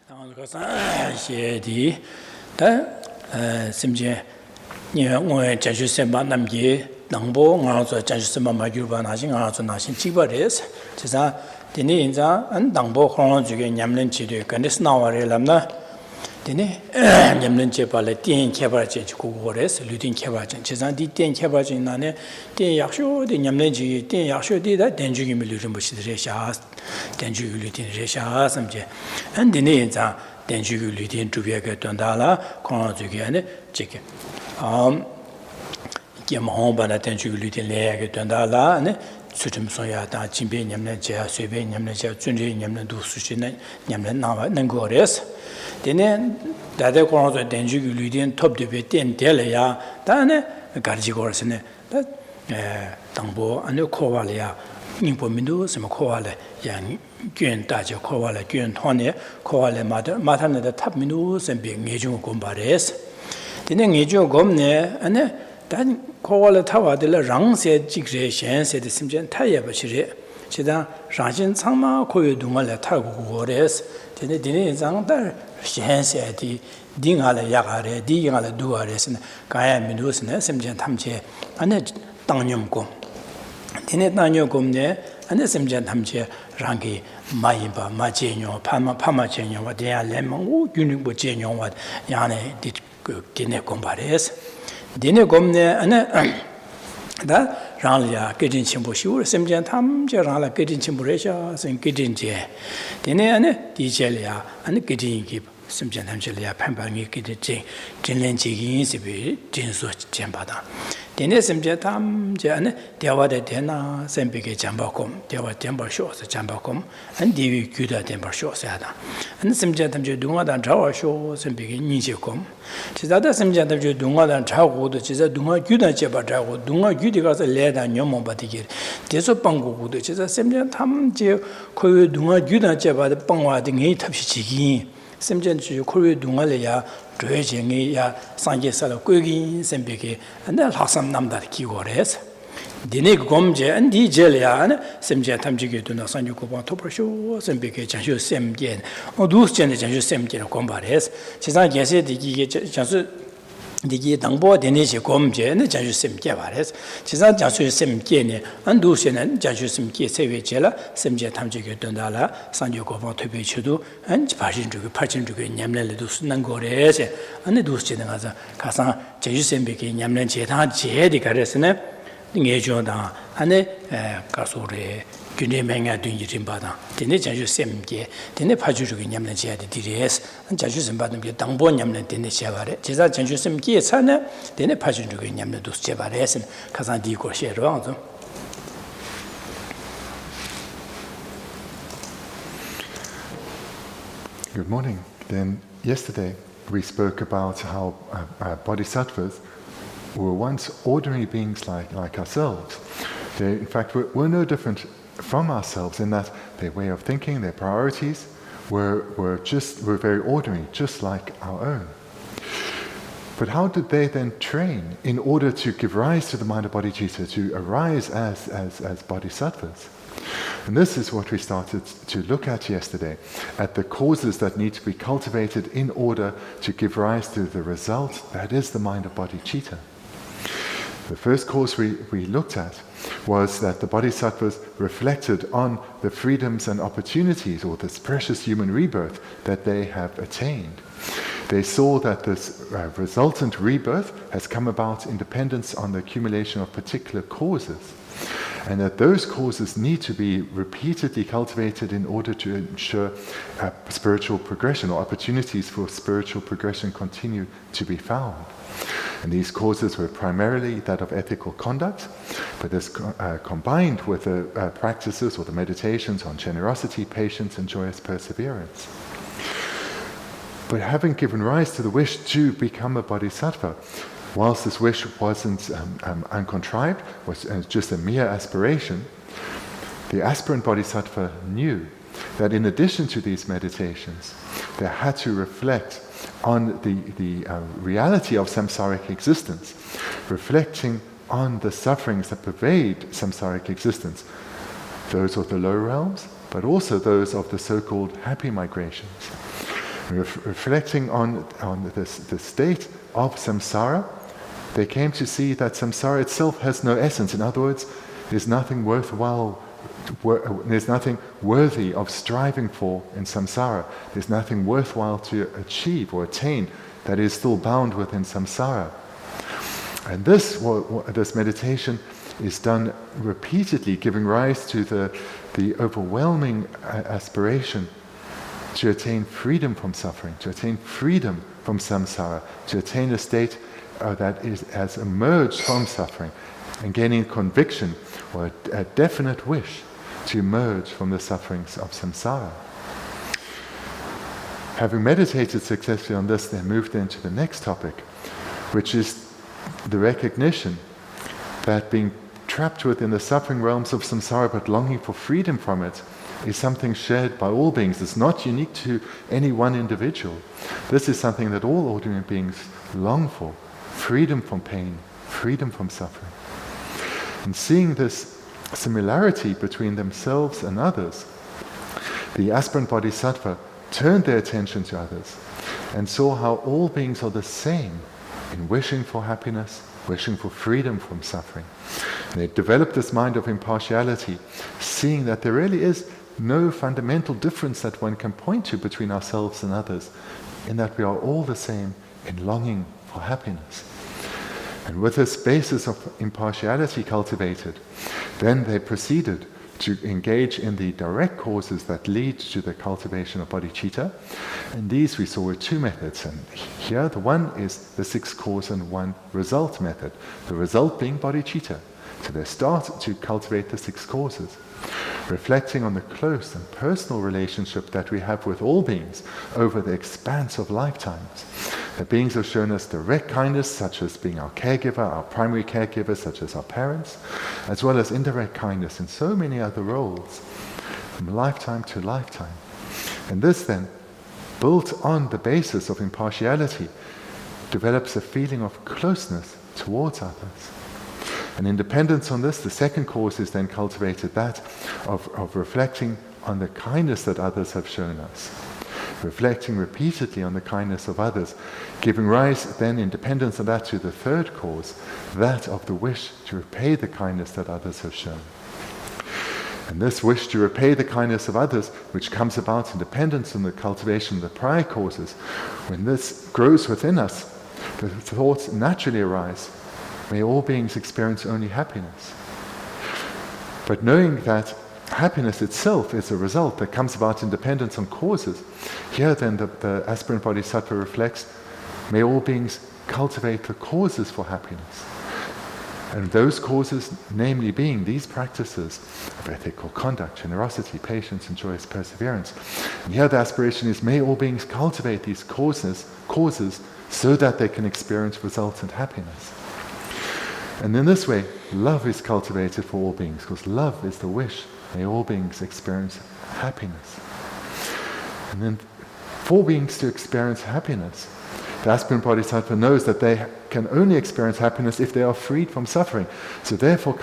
Di Simje Geshe Semba Namgi Nangbo Ngao Geshe Semba Magyuba Nashin Ngao Nashin Chibares Tisa Dini Inza and Dangbo Hong Juge Nyamlin Chidu Kandis Nawari Lamna Dini Nyamlin Chepale Tien Kebache Kugores Lutin Kebachen Chisan Di Tien Kebachin Nane Tien Yakshu Di Nyamlin Ji Tien Yakshu Di that Denjugi Milutin Bushi Reshas Denjugi Lutin Reshas and Dini Inza Denjugi Lutin Tubiaka Tondala Kong Juge and Chicken Gemhobana Denjugi Lutin Leg Tondala and Sutim Soya, Chimbe, Yamnaja, Sube, Yamnaja, Junji, Yamnadu, Sushin, Yamna, Nangores. Then the corner of Denju Ludian top debate and Delia, Dane, Garjigorsen, that Zangpo and Kovalia, Impomindu, some Kovala, Yang Guen Daja, Kovala, Guen Tone, Kovala, Matana, the top minus and being Nejo Gombares. Then Nejo Gomne and then Kovala Tawa de la Rang said Jigre Shen said the Simjan Taya Bashire. Chida Rajin Sama Koyu Dumala Tagores, then the Zang there, Shen said the Dingala Yagare, Dingala Duares, and Gaya Minus and Simjan Tamche, and then Tanyum Gom. Then Tanyo Gomne, and the Simjan Tamche, Rangi, Mayimba, Majenyo, Pama Jenyo, what they are lemon, Unibu Jenyo, what Yane did Dine Gombares. Dine Gomne, and that Ranlia, getting Chimbo, Simjan Tam, Jarala, getting Chimboresha, and getting J. Dine and Digelia, and getting Gip, Simjan Angelia, Pampangi, getting Jinlen Jigin, Jinsu Jambada. Dine Simjan Tam, Jan, Dewa de Dena, Sempike Jambacom, Dewa Temper Shores, Jambacom, and Divi Guda Temper Shores, and Simjan Tam Dunga than Tower Shores and begin Nijicom. Chizada Simjan Tam Dunga than Tower, which is a Dunga Guda Jabata, Dunga Gudigas, a lead and Yomo Batigir. Deso Pango, which is a Simjan Tam Je, Koyu Dunga Guda Jabba, the Pangwa, the Gate of Shiki, Simjan Koyu Dungalea. Ya Sanje Sala Kugi, Sempeke, and then Hassam Namda Kigores. Dinig Gomje and Dijelian, Semja Tamjiki to Nasanjuko Toprasho, Sempeke, Janju Semgen, or those Janju Semgen Combares. Chizan Geshe Jansu Digi Dangbo, Denisha Gomje, and Janju Semkevares. Chizan Jansu Semgen, and Dusin and Janju Semke Sevicella, Semja Tamjiki Dondala, Sanjuko Topichudu, and Passion to Yamledus Nangores, and the Dusin Kasan, Janju Sempeke, Yamlen Chetan, Jedi Caresne. Ngejoda ane kasore gyne menga dunjimbada dine janju semge dine pajujugi nyamne jade dires janju sembadum ge dangbo nyamne dine chebare jeza janju semge sane dine pajujugi nyamne dus chebares kasan di ko shero. Good morning. Then yesterday we spoke about how bodhisattvas were once ordinary beings like ourselves. They, in fact, were no different from ourselves in that their way of thinking, their priorities were very ordinary, just like our own. But how did they then train in order to give rise to the mind of bodhicitta, to arise as bodhisattvas? And this is what we started to look at yesterday, at the causes that need to be cultivated in order to give rise to the result that is the mind of bodhicitta. The first cause we looked at was that the bodhisattvas reflected on the freedoms and opportunities, or this precious human rebirth that they have attained. They saw that this resultant rebirth has come about in dependence on the accumulation of particular causes, and that those causes need to be repeatedly cultivated in order to ensure spiritual progression, or opportunities for spiritual progression continue to be found. And these causes were primarily that of ethical conduct, but this combined with the practices or the meditations on generosity, patience, and joyous perseverance. But having given rise to the wish to become a bodhisattva, whilst this wish wasn't uncontrived, was just a mere aspiration, the aspirant bodhisattva knew that in addition to these meditations, they had to reflect on the reality of samsaric existence, reflecting on the sufferings that pervade samsaric existence, those of the low realms, but also those of the so-called happy migrations. Reflecting on the state of samsara, they came to see that samsara itself has no essence. In other words, there's nothing worthwhile, there's nothing worthy of striving for in samsara. There's nothing worthwhile to achieve or attain that is still bound within samsara. And this meditation is done repeatedly, giving rise to the overwhelming aspiration to attain freedom from suffering, to attain freedom from samsara, to attain a state that has emerged from suffering, and gaining conviction or a definite wish to emerge from the sufferings of samsara. Having meditated successfully on this, they moved into the next topic, which is the recognition that being trapped within the suffering realms of samsara but longing for freedom from it is something shared by all beings. It's not unique to any one individual. This is something that all ordinary beings long for: freedom from pain, freedom from suffering. And seeing this similarity between themselves and others, the aspirant bodhisattva turned their attention to others and saw how all beings are the same in wishing for happiness, wishing for freedom from suffering. And they developed this mind of impartiality, seeing that there really is no fundamental difference that one can point to between ourselves and others, in that we are all the same in longing for happiness. And with this basis of impartiality cultivated, then they proceeded to engage in the direct causes that lead to the cultivation of bodhicitta. And these we saw were two methods. And here the one is the 6 cause and 1 result method. The result being bodhicitta. So they start to cultivate the 6 causes, reflecting on the close and personal relationship that we have with all beings over the expanse of lifetimes. The beings have shown us direct kindness, such as being our caregiver, our primary caregiver, such as our parents, as well as indirect kindness in so many other roles, from lifetime to lifetime. And this then, built on the basis of impartiality, develops a feeling of closeness towards others. And in dependence on this, the second cause is then cultivated, that of reflecting on the kindness that others have shown us. Reflecting repeatedly on the kindness of others, giving rise then in dependence on that to the third cause, that of the wish to repay the kindness that others have shown. And this wish to repay the kindness of others, which comes about in dependence on the cultivation of the prior causes, when this grows within us, the thoughts naturally arise: may all beings experience only happiness. But knowing that happiness itself is a result that comes about in dependence on causes, here then the aspirant bodhisattva reflects: may all beings cultivate the causes for happiness. And those causes, namely being these practices of ethical conduct, generosity, patience, and joyous perseverance. And here the aspiration is: may all beings cultivate these causes so that they can experience resultant happiness. And in this way, love is cultivated for all beings, because love is the wish. May all beings experience happiness. And then for beings to experience happiness, the aspirant bodhisattva knows that they can only experience happiness if they are freed from suffering. So therefore,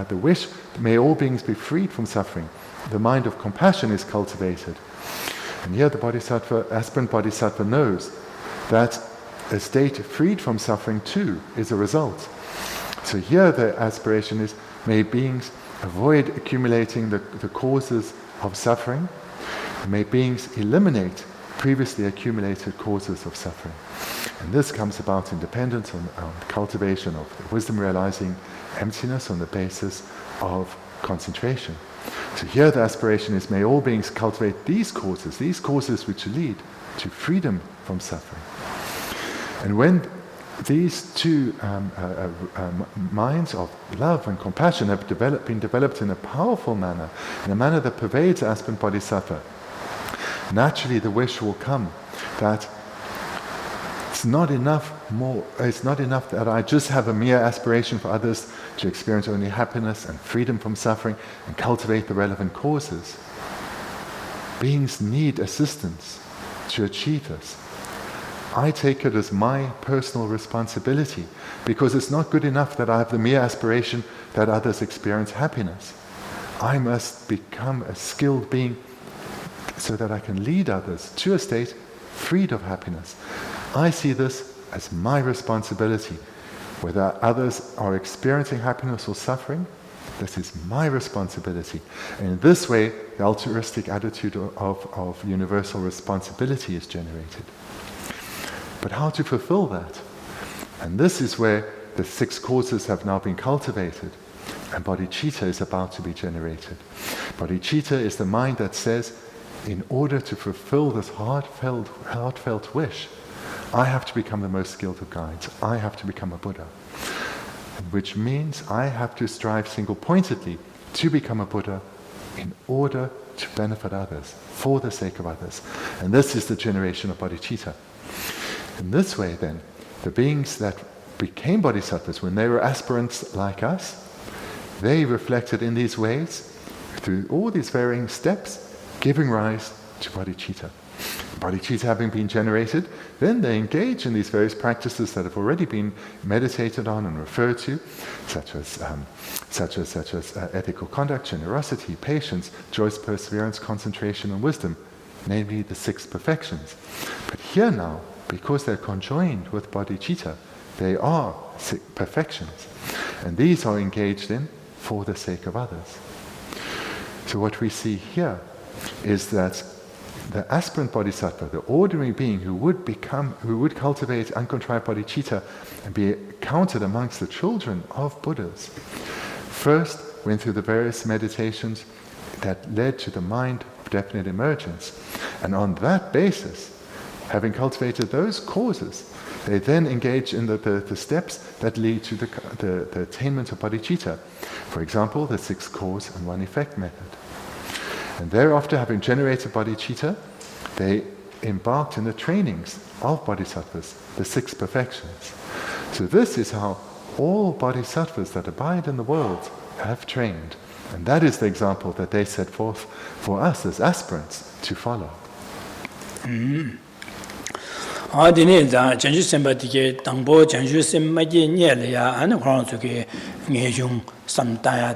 the wish, may all beings be freed from suffering. The mind of compassion is cultivated. And here the aspirant bodhisattva knows that a state freed from suffering too is a result. So here the aspiration is: may beings avoid accumulating the causes of suffering. May beings eliminate previously accumulated causes of suffering. And this comes about in dependence on cultivation of the wisdom realizing emptiness on the basis of concentration. So here the aspiration is: may all beings cultivate these causes which lead to freedom from suffering. And when these two minds of love and compassion have been developed in a powerful manner, in a manner that pervades aspirant bodhisattva, naturally the wish will come that it's not enough that I just have a mere aspiration for others to experience only happiness and freedom from suffering and cultivate the relevant causes. Beings need assistance to achieve this. I take it as my personal responsibility, because it's not good enough that I have the mere aspiration that others experience happiness. I must become a skilled being so that I can lead others to a state freed of happiness. I see this as my responsibility. Whether others are experiencing happiness or suffering, this is my responsibility. And in this way, the altruistic attitude of universal responsibility is generated. But how to fulfill that? And this is where the 6 causes have now been cultivated, and bodhicitta is about to be generated. Bodhicitta is the mind that says, in order to fulfill this heartfelt wish, I have to become the most skilled of guides. I have to become a Buddha. Which means I have to strive single-pointedly to become a Buddha in order to benefit others, for the sake of others. And this is the generation of bodhicitta. In this way, then, the beings that became bodhisattvas, when they were aspirants like us, they reflected in these ways, through all these varying steps, giving rise to bodhicitta. Bodhicitta having been generated, then they engage in these various practices that have already been meditated on and referred to, such as ethical conduct, generosity, patience, choice, perseverance, concentration, and wisdom, namely the 6 perfections. But here now, because they're conjoined with bodhicitta, they are 6 perfections, and these are engaged in for the sake of others. So what we see here is that the aspirant bodhisattva, the ordinary being who would cultivate uncontrived bodhicitta and be counted amongst the children of Buddhas, first went through the various meditations that led to the mind of definite emergence. And on that basis, having cultivated those causes, they then engage in the steps that lead to the attainment of bodhicitta. For example, the 6 cause and 1 effect method. And thereafter, having generated bodhicitta, they embarked in the trainings of bodhisattvas, the 6 perfections. So this is how all bodhisattvas that abide in the world have trained. And that is the example that they set forth for us as aspirants to follow. Dine Zangpo Sembadike Tangpo Zangpo Sembadike Nyelya and Hronsuke Nejung Samtaya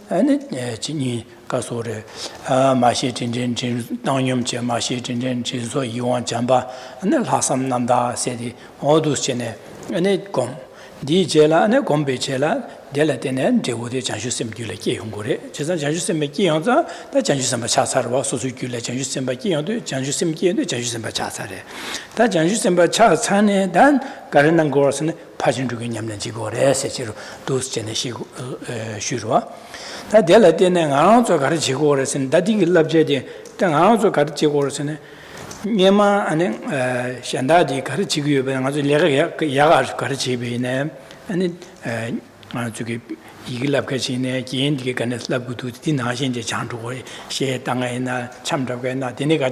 and Chini Kasore Mashi Jinjin Dangyum Che Mashi Jinjin Jizo Yuan Jamba and the Hasam Nanda Sedi Odus Chene and it gom Di Jela and a Gombe Chela Delatene Jewode Janju Semdula Hungore, Chesa Janju Sembekianza, the Janju Samba Chasarwa, Sosukula Janju Sembaki, Janju Semki, and the Janju Samba Chasare. That Janju Samba Chasane, then Garanan Gorson, Pajin Ruginyam Jigore, Sechiro, those Geneshi Shurwa. That Delatene and Alonso Garachigores and Dadi Labjedi, then Alonso Garachigores and Yama and Shandadi Karachigu, and Yagar Karachibi, and it. 저기 이글랍까지네 기엔디게 간에 랍구도 디나신제 장도에 셰 땅에나 참잡게나 디네가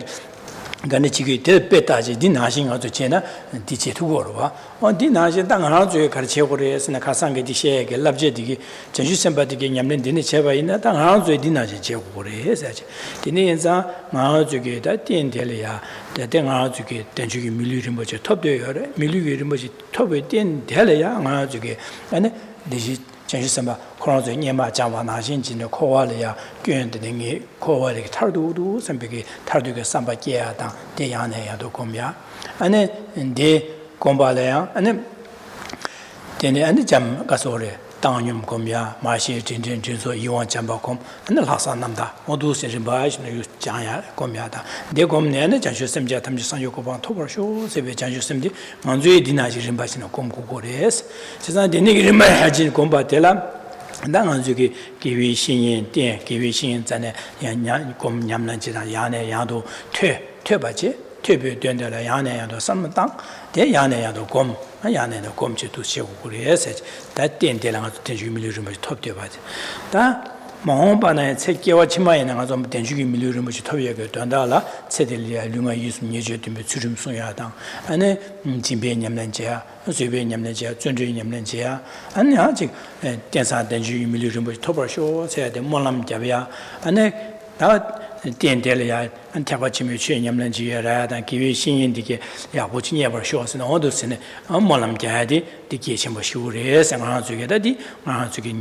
간에 지기 대배다지 디나신 아주 제나 디제투고로 와 디나신 땅 하나 주에 가르쳐고래스나 가상게 디셰게 랍제디게 전주선바디게 냠는 디네 제바이나 땅 하나 주에 디나신 제고래 해서지 디네엔사 마주게다 띠엔텔이야 대땡아 주게 땡주기 밀리르 뭐지 톱되어래 밀리르 뭐지 톱에 띠엔텔이야 마주게 안에 디지 전주선바 코로나도 년마 장와 나신진의 코와리야 교연되는 코와리 탈도도 선배기 탈도가 삼바기야다 대양내야도 공야 안에 데 공발해야 안에 되네 안에 잠 가서래 당념 공야 마시 진진 진소 이원 잠바콤 안에 하산남다 모두 세진바이는 장야 공야다 내 공내는 전주선자 탐지상 요구방 토벌쇼 세배 전주선디 만주의 디나지 진바시는 공고고레스 세상 되네기를 하진 공바텔라 당한 저기 기위 신인 때 기위 신인 전에 양양 공냠난지라 야내 야도 퇴바지 퇴비 된다라 야내 야도 삼당 대 야내 야도 공 야내도 곰치도 쉬고 그래서 다 된데랑 대주 밀리르 뭐 톱대바지 다 마음바나에 책계와 치마에 나가서 된주기 밀리르 뭐 톱이게 된다라 세들리아 류마 예수 예제되면 주름송야당 안에 진배냠난지야 수배냠난지야 존재냠난지야 아니 아직 대사 된주기 밀리르 뭐 톱어쇼 세야데 몰람잡이야 안에 다 된데리아 안타바치미 취냠난지야라단 기회 신인디게 야고치니야버 쇼스는 어두스네 몰람자디 디게 셴버 쇼레 상하주게다디 마하주게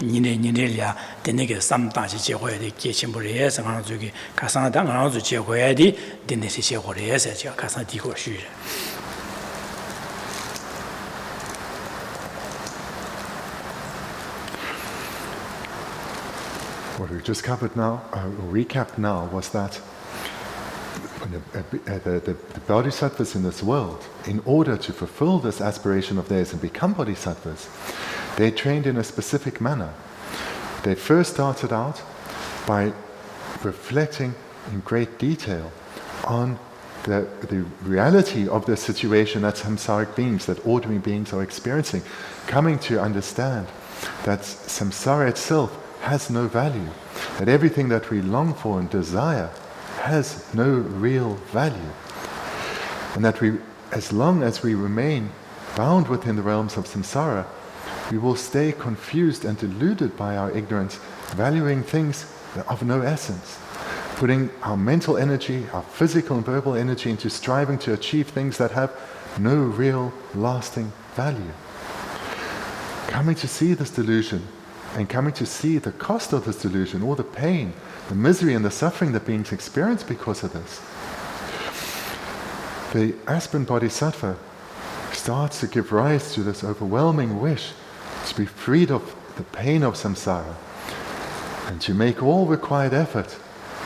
니네냐 되네게 삼다지 제고야디 계침부리에서 가는 저기 가상당 가는 저 제고야디 되네시 제고리에서 제가 가상 디고 쉬 What we just covered now, recapped now, was that the bodhisattvas in this world, in order to fulfill this aspiration of theirs and become bodhisattvas, they trained in a specific manner. They first started out by reflecting in great detail on the reality of the situation that samsaric beings, that ordinary beings are experiencing, coming to understand that samsara itself has no value, that everything that we long for and desire has no real value, and that we, as long as we remain bound within the realms of samsara, we will stay confused and deluded by our ignorance, valuing things of no essence, putting our mental energy, our physical and verbal energy into striving to achieve things that have no real lasting value. Coming to see this delusion and coming to see the cost of this delusion, all the pain, the misery and the suffering that beings experience because of this, the aspirant bodhisattva starts to give rise to this overwhelming wish to be freed of the pain of samsara and to make all required effort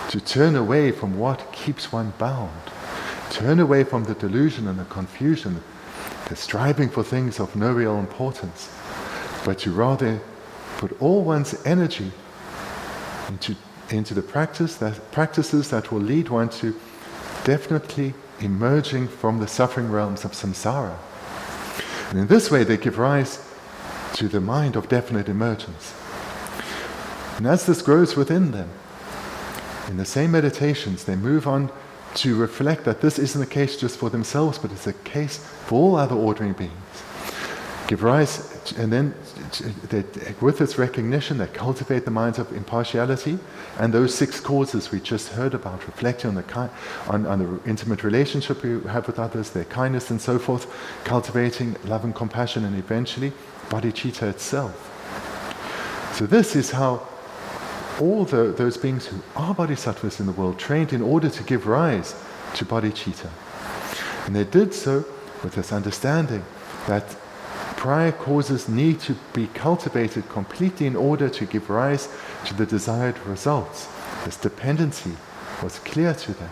to turn away from what keeps one bound, turn away from the delusion and the confusion, the striving for things of no real importance, but to rather put all one's energy into the practices that will lead one to definitely emerging from the suffering realms of samsara. And in this way they give rise to the mind of definite emergence. And as this grows within them, in the same meditations they move on to reflect that this isn't a case just for themselves, but it's a case for all other ordinary beings. Give rise, and then with this recognition they cultivate the minds of impartiality and those 6 causes we just heard about, reflecting on the intimate relationship we have with others, their kindness and so forth, cultivating love and compassion, and eventually bodhicitta itself. So this is how all those beings who are bodhisattvas in the world trained in order to give rise to bodhicitta. And they did so with this understanding that prior causes need to be cultivated completely in order to give rise to the desired results. This dependency was clear to them.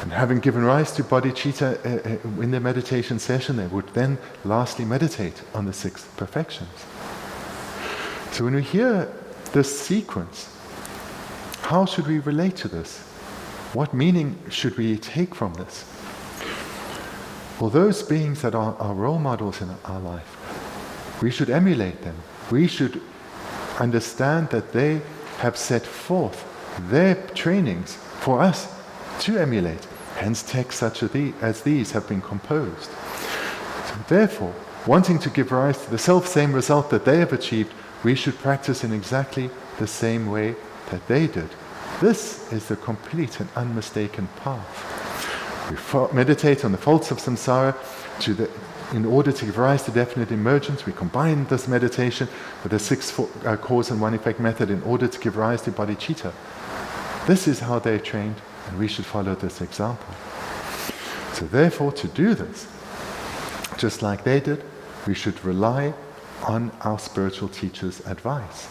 And having given rise to bodhicitta in their meditation session, they would then lastly meditate on the 6 perfections. So when we hear this sequence, how should we relate to this? What meaning should we take from this? Well, those beings that are our role models in our life, we should emulate them. We should understand that they have set forth their trainings for us to emulate. Hence texts such as these have been composed. So therefore, wanting to give rise to the self-same result that they have achieved, we should practice in exactly the same way that they did. This is the complete and unmistaken path. We meditate on the faults of samsara in order to give rise to definite emergence. We combine this meditation with the 6 cause and 1 effect method in order to give rise to bodhicitta. This is how they trained, and we should follow this example. So therefore, to do this, just like they did, we should rely on our spiritual teacher's advice.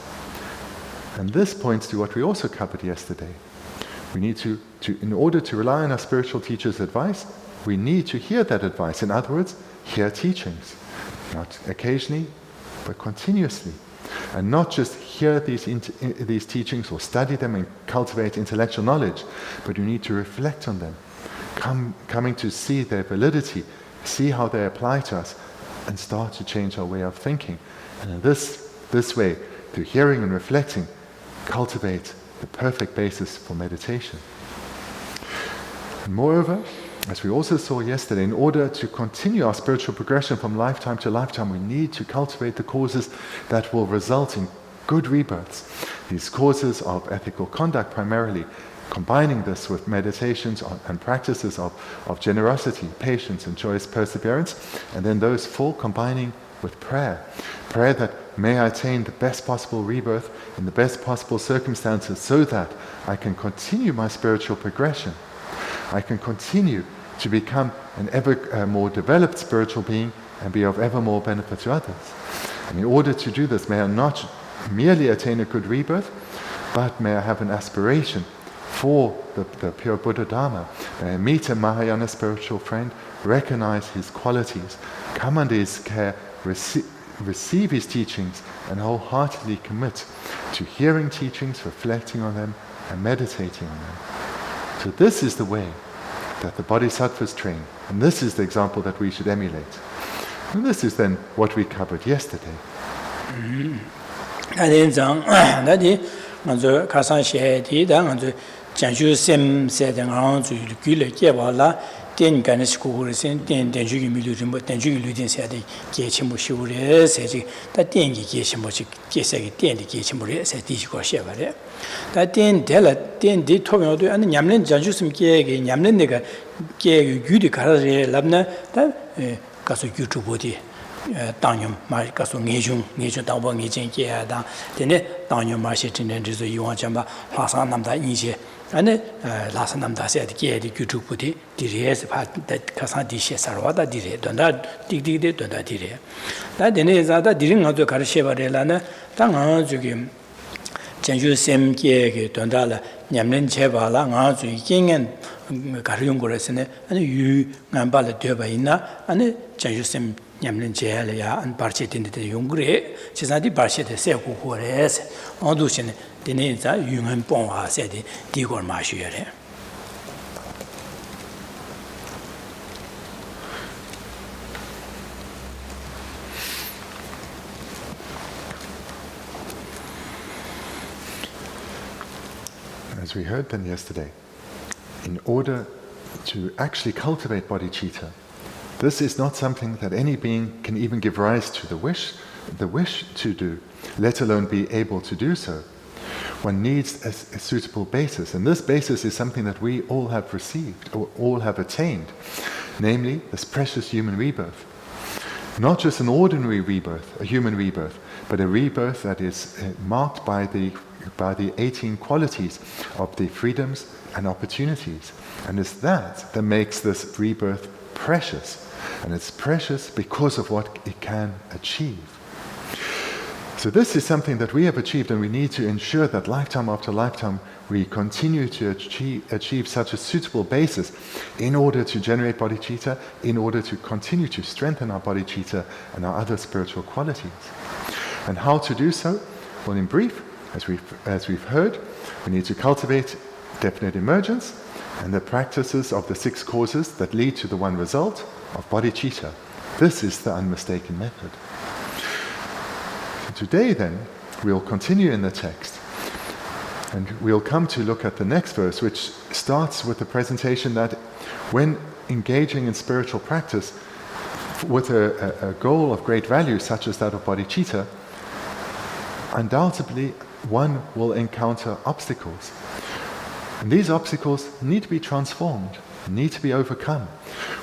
And this points to what we also covered yesterday. We need to, in order to rely on our spiritual teacher's advice, we need to hear that advice. In other words, hear teachings. Not occasionally, but continuously. And not just hear these teachings or study them and cultivate intellectual knowledge, but you need to reflect on them, coming to see their validity, see how they apply to us, and start to change our way of thinking. And in this way, through hearing and reflecting, cultivate the perfect basis for meditation. And moreover, as we also saw yesterday, in order to continue our spiritual progression from lifetime to lifetime, we need to cultivate the causes that will result in good rebirths. These causes of ethical conduct primarily, combining this with meditations and practices of generosity, patience and joyous perseverance, and then those 4 combining with prayer. Prayer that may I attain the best possible rebirth in the best possible circumstances so that I can continue my spiritual progression. I can continue to become an ever more developed spiritual being and be of ever more benefit to others. And in order to do this, may I not merely attain a good rebirth, but may I have an aspiration for the pure Buddha Dharma. May I meet a Mahayana spiritual friend, recognize his qualities, come under his care, receive his teachings, and wholeheartedly commit to hearing teachings, reflecting on them, and meditating on them. So this is the way that the Bodhisattvas train, and this is the example that we should emulate. And this is then what we covered yesterday. Ten ganes kuguresin, ten denjugi milurimbo, denjugi ludin sade, gechimbo shivure, sage, that dengi gechimbo, gesagi, dendi gechimbo, said Dishko Shevare. That den della, den de Thogme, and Yamlin Janjusum Geg, Yamlin nega, Geg, Gudi Karare, Labna, that Kasu Yutu Bodi, Danyum, Marcaso Nejum, Nejum Dabo Nijin Giada, then Danyum Marshitin and Rizo Yuanjamba, Hasanamda Inje. And last time I said, "Get the YouTube putty, the part that Kasan Dishe Sarvada did, don't that dig, don't that did." That then is that didn't know the Karasheva Relana, Tang to him. Chanju Sem Kieg, Dondala, Yamlin Chevala, Anzu King and Karyungoresene, and you, Nambala Debaina, and Chanju Sem Yamlin Chelia and Barchet in the Yungre, she's not the Barchet, Seku, who is on Duchin. The names are Yungan Ponga said Digor Mashure. As we heard then yesterday, in order to actually cultivate bodhicitta, this is not something that any being can even give rise to the wish to do, let alone be able to do so. One needs a suitable basis, and this basis is something that we all have received, or all have attained, namely this precious human rebirth. Not just an ordinary rebirth, a human rebirth, but a rebirth that is marked by the 18 qualities of the freedoms and opportunities. And it's that makes this rebirth precious. And it's precious because of what it can achieve. So this is something that we have achieved, and we need to ensure that lifetime after lifetime we continue to achieve such a suitable basis in order to generate bodhicitta, in order to continue to strengthen our bodhicitta and our other spiritual qualities. And how to do so? Well, in brief, as we've heard, we need to cultivate definite emergence and the practices of the 6 causes that lead to the one result of bodhicitta. This is the unmistaken method. Today then, we'll continue in the text, and we'll come to look at the next verse, which starts with the presentation that when engaging in spiritual practice with a goal of great value, such as that of bodhicitta, undoubtedly one will encounter obstacles. And these obstacles need to be transformed, need to be overcome.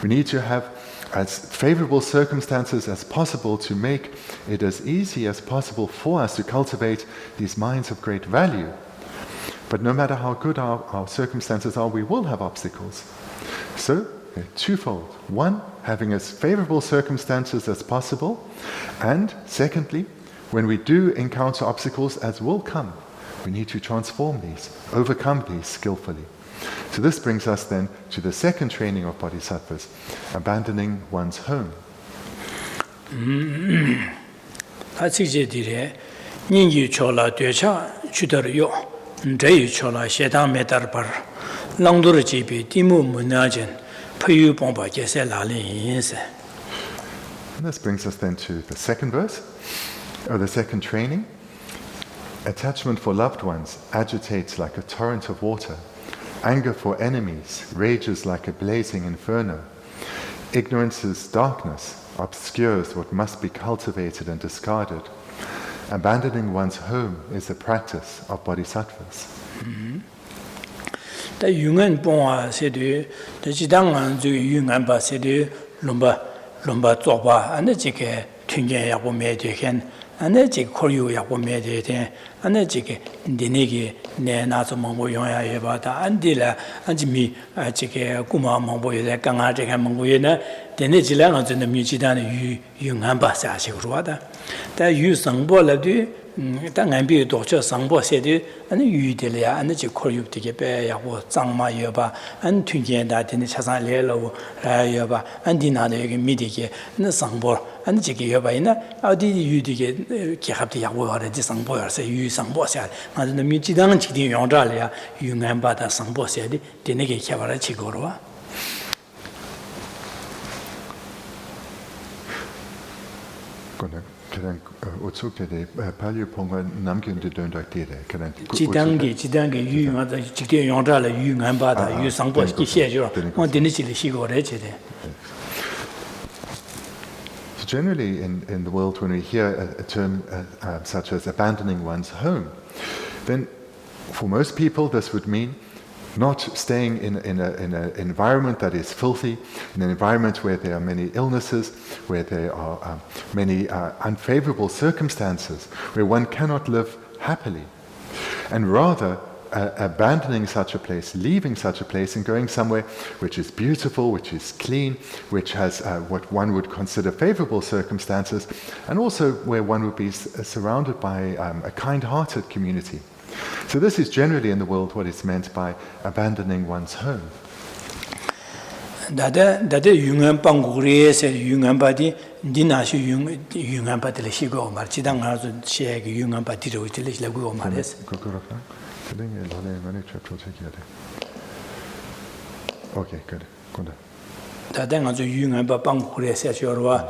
We need to have as favorable circumstances as possible to make it as easy as possible for us to cultivate these minds of great value. But no matter how good our circumstances are, we will have obstacles. So, twofold. One, having as favorable circumstances as possible, and secondly, when we do encounter obstacles, as will come, we need to transform these, overcome these skillfully. So this brings us then to the second training of bodhisattvas, abandoning one's home. And this brings us then to the second verse, or the second training. Attachment for loved ones agitates like a torrent of water. Anger for enemies rages like a blazing inferno. Ignorance's darkness obscures what must be cultivated and discarded. Abandoning one's home is a practice of bodhisattvas. The Yungan Ponga said, the Jidangan to Yungan Ba said, Lumba Zoba, and the Jike Tunja Yabu Medican, ane chik koryu yakbo me de ten, ane chik dinegi ne naso mongbo yongya yeba ta, andi la anji mi chik kuma mongbo yode, kanga chika mongbo yode, dine jila nga zunda mi chidani yu ngamba sa shikruwa ta. Ta yu sangbo labdi, ta ngambi dokcho sangbo sedi, ane yu dili ya, ane chik koryu dike pe yakbo zangma yeba, ane tunjen da dine chasan le lawu raya yeba, ane di nada yoke mi dike, ane sangbo, ane chik yeba ina, adi yu dike kihabdi yakbo yore di sangbo yore se, yu sangbo sedi, nga zunda mi chidang chik di yongzha le ya, yu ngamba da sangbo sedi, dine ke kibara chikoro. Kadang utsuk de palyu ponga namgyun de dön dak de kadang jidangi yu nga da jikde yongzha le yu ngamba da yu sangbo ki xie jo mo dine chi le xi go re che de. Generally in the world when we hear a term such as abandoning one's home, then for most people this would mean not staying in an environment that is filthy, in an environment where there are many illnesses, where there are many unfavorable circumstances, where one cannot live happily. And rather, abandoning such a place, leaving such a place and going somewhere which is beautiful, which is clean, which has what one would consider favorable circumstances, and also where one would be surrounded by a kind-hearted community. So this is generally in the world what is meant by abandoning one's home. Dada yungan pangure se yungan padi dina shi yungan padi le shigo mar chidang nga zo she ge yungan padi ro chile le go mares. Okay, good. Good. Dada nga zo yungan pa pangure se chorwa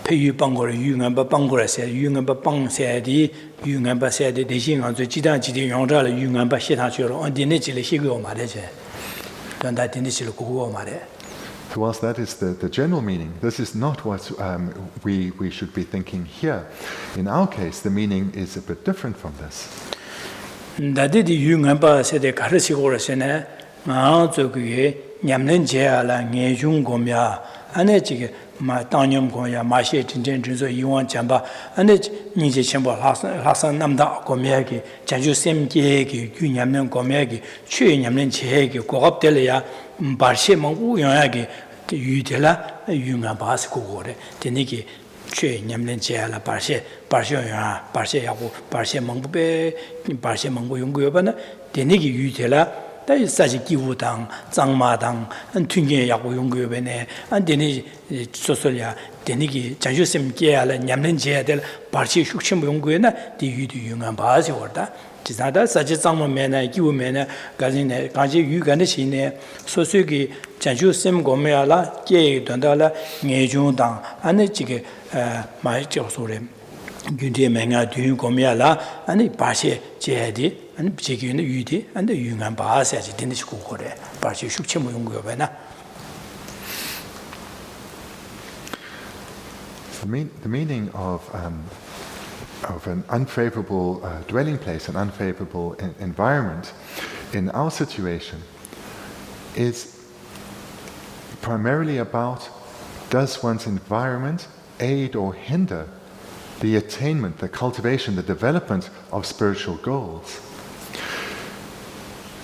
pe yu pangore yungan pa pangore se yungan pa pang se di yungan pa se de xin nga zo chidang chi de yongzha le yungan pa shi ta choro on dine chi le shigo mares che. Dan da dine chi le go mares. So whilst that is the general meaning, this is not what we should be thinking here. In our case, the meaning is a bit different from this. Dadi di yu ngamba se de karisi gore se ne nga zo ge nyamnen je ala nge jung gomya ane chige ma tanyam gomya ma she tinjen jinzo yiwan chamba ane ni je chenbo hasan namda gomya ge janju sem ge ge yu nyamnen gomya ge chue nyamnen je ge gogap dele ya barshe mangu yoyage yu dela yu ngamba se gore teni ge chue nyamlen che ala barshe ya barshe yago barshe mangbu yonggu yobana denegi yutela da saji giwu dang zangma dang tunge yago yonggu yobane an deni sosolya denegi janju sem ge ala nyamlen che del barshe shukchim yonggu yona di yudu yungan baasi orda 지사다 사지 장모면에 기우면에 가진에 가지 유간의 신에 소수기 자주 셈 고메야라 게 된다라 녜중당 안에 지게 많이 저소래 균디에 맹아 뒤 고메야라 아니 바시 제디 아니 지기는 유디 안데 유간 바사지 된듯이 고거래 바시 숙체 뭐 연구요 배나 The meaning of an unfavorable dwelling place, an unfavorable environment in our situation is primarily about, does one's environment aid or hinder the attainment, the cultivation, the development of spiritual goals?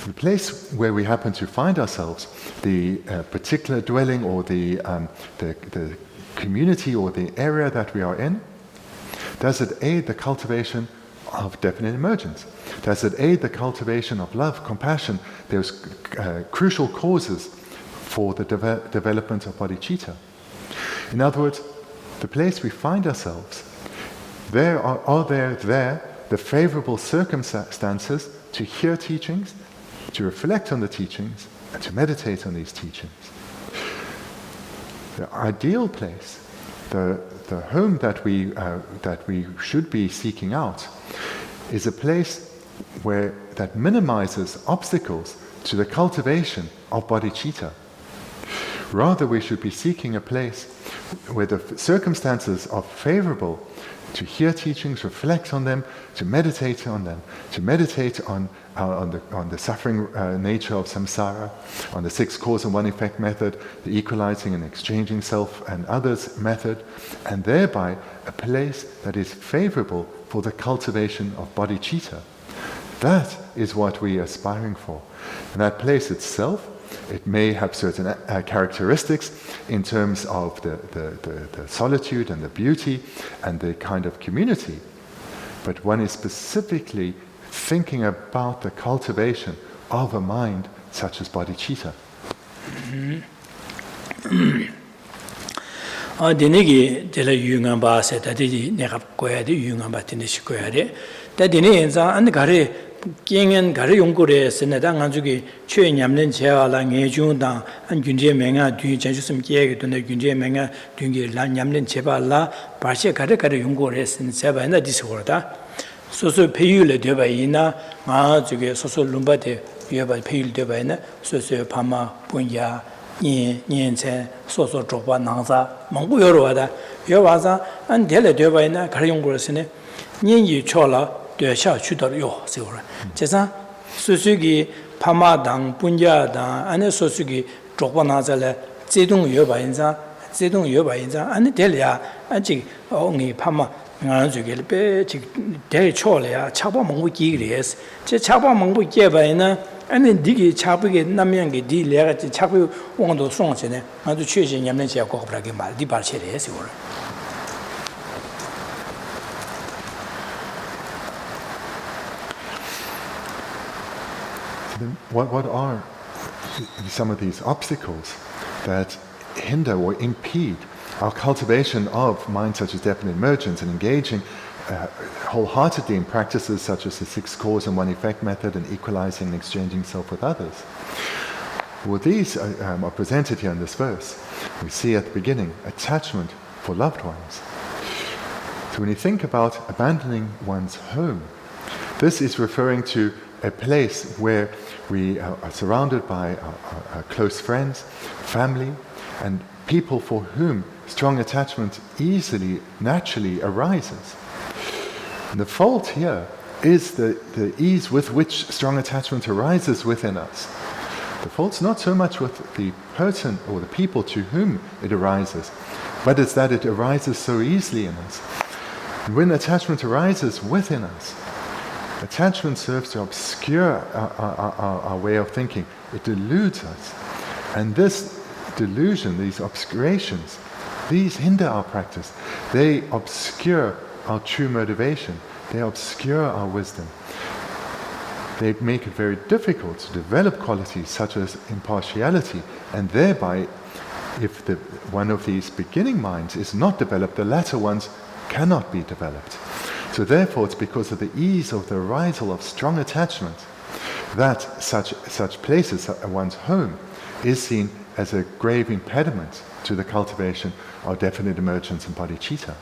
The place where we happen to find ourselves, the particular dwelling or the community or the area that we are in, does it aid the cultivation of definite emergence? Does it aid the cultivation of love, compassion, those crucial causes for the development of bodhicitta? In other words, the place we find ourselves, are there the favorable circumstances to hear teachings, to reflect on the teachings, and to meditate on these teachings? The ideal place, the home that we should be seeking out, is a place that minimizes obstacles to the cultivation of bodhicitta. Rather, we should be seeking a place where the circumstances are favorable to hear teachings, reflect on them, to meditate on them, to meditate on the suffering nature of samsara, on the 6 cause and 1 effect method, the equalizing and exchanging self and others method, and thereby a place that is favorable for the cultivation of bodhicitta. That is what we are aspiring for. And that place itself, it may have certain characteristics in terms of the solitude and the beauty and the kind of community, but one is specifically thinking about the cultivation of a mind such as bodhicitta. Denegi de la Yungamba said that the Nerapquare, the Yungamba Tinisquare, that the names are and Gare King and Gare Yungure, Senatangazuki, Chewing Yamlin Chia, Lang Junda, and Gunje Menga, doing Jasum Kieg, to the Gunje Menga, doing Yamlin Cheba La, Parsia Kare Yungures, and Seba and the disorder. So Payule de Baina, Ma to get so Lumbate, you have a Payul de Baina, so Pama, Punya. 年前所做吧那啥，蒙古有罗的，有啥子？俺天来对吧？呢，开始用过的是呢，年纪长了，对下去到了哟，是不是？这啥？所以个帕马当、本家当，俺那所以个做吧那啥嘞？自动有吧？人家，自动有吧？人家，俺那天来啊，俺这你帕马。俺这个别这太巧了呀，吃饱蒙古几个人，这吃饱蒙古几个人呢？俺那这个吃不个那面个地来个，这吃不往都送去呢，俺就确实人们家搞不来给买，地把起来是不是？ What are some of these obstacles that hinder or impede our cultivation of mind such as definite emergence and engaging wholeheartedly in practices such as the 6 cause and 1 effect method and equalizing and exchanging self with others? Well, these are presented here in this verse. We see at the beginning attachment for loved ones. So when you think about abandoning one's home, this is referring to a place where we are surrounded by our close friends, family, and people for whom strong attachment easily, naturally arises. And the fault here is the ease with which strong attachment arises within us. The fault's not so much with the person or the people to whom it arises, but it's that it arises so easily in us. And when attachment arises within us, attachment serves to obscure our way of thinking. It deludes us. And this delusion, these obscurations, these hinder our practice. They obscure our true motivation. They obscure our wisdom. They make it very difficult to develop qualities such as impartiality, and thereby, if one of these beginning minds is not developed, the latter ones cannot be developed. So therefore, it's because of the ease of the arisal of strong attachment that such places, one's home, is seen as a grave impediment to the cultivation of definite emergence and bodhicitta.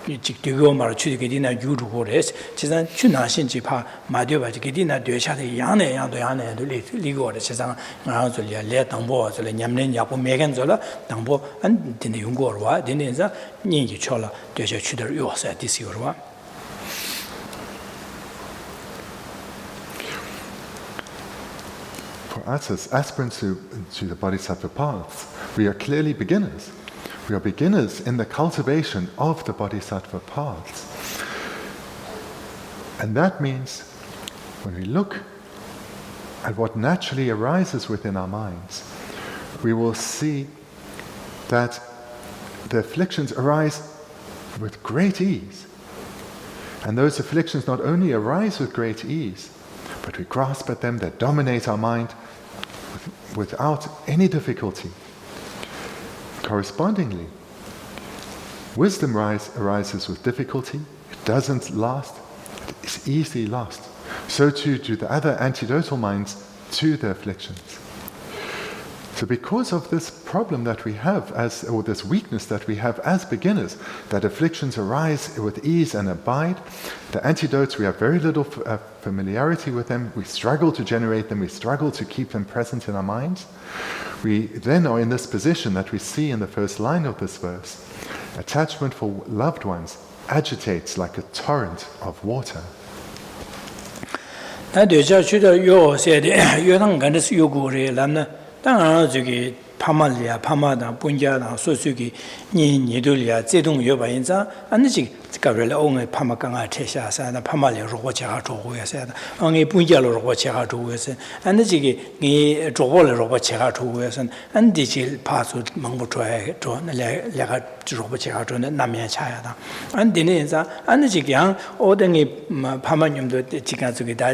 직대고 말 추디게디나 유루고레스 지산 추나신지 파 마디오바 게디나 되샤데 양내 양도 양내 리고레 지산 나ዞ리아 레 당보 저레 냠내 야고 메겐절라 당보 안 되네 용고르와 되네자 닌지 쳐라 되샤 추더 요사 디시오르와 For us as aspirants to the bodhisattva paths, we are clearly beginners. We are beginners in the cultivation of the bodhisattva paths. And that means when we look at what naturally arises within our minds, we will see that the afflictions arise with great ease. And those afflictions not only arise with great ease, but we grasp at them, they dominate our mind without any difficulty. Correspondingly, wisdom arises with difficulty, it doesn't last, it is easily lost. So too do the other antidotal minds to the afflictions. So because of this problem that we have or this weakness that we have as beginners, that afflictions arise with ease and abide, the antidotes, we have very little familiarity with them, we struggle to generate them, we struggle to keep them present in our minds. We then are in this position that we see in the first line of this verse. Attachment for loved ones agitates like a torrent of water. 파말리아 파마다 분자나 소수기 니니돌이야 제동여바 인자 안지 가벨 옹의 파마강아 태샤사나 파말리 로고자가 조고야사나 옹의 분자로 로고자가 조고야사 안지기 이 조고를 로고자가 조고야선 안디질 파수 망부트와에 조내가 로고자가 조네 남면 차야다 안디네 인자 안지기양 오등이 파마님도 지가적이 다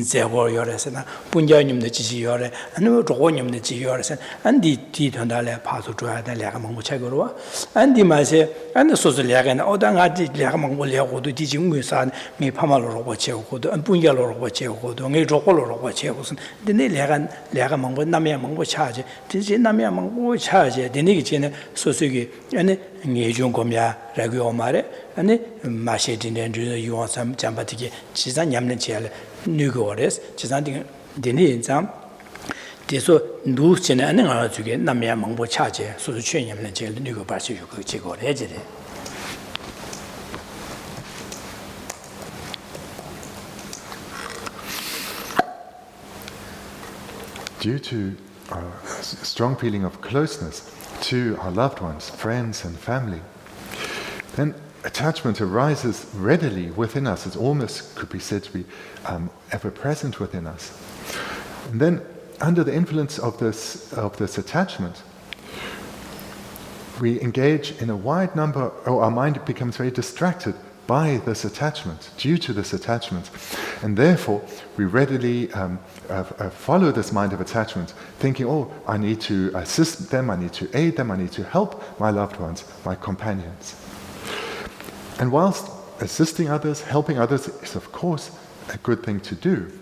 제고 요래서나 분자님도 지시 요래 아니 로고님도 지시 요래서 안디 디던달에 파수 줘야 돼 내가 먹고 책으로 안디 맛에 안 소설 내가 오당아지 내가 먹고 레고도 디중무산 미 파마로 로고 채우고도 안 분야로 로고 채우고도 내 조고로 로고 채우고선 근데 내가 먹고 남이야 먹고 차지 디지 남이야 먹고 차지 되는 전에 소설이 아니 예중 검야 라고 말에 아니 마셔 되는 줄 유원삼 잠바티게 지산 냠는 제를 누고레스 지산딩 되는 인상 대소 누르지는 않는 거 중에 남이야 먹고 차지 소수 취념는 제일 누고 봐서 그 제거를 해지래. Due to a strong feeling of closeness to our loved ones, friends and family, then attachment arises readily within us. It almost could be said to be ever present within us. And then under the influence of this attachment, we engage in a wide number, or our mind becomes very distracted by this attachment, due to this attachment. And therefore, we readily follow this mind of attachment, thinking, oh, I need to assist them, I need to aid them, I need to help my loved ones, my companions. And whilst assisting others, helping others is of course a good thing to do,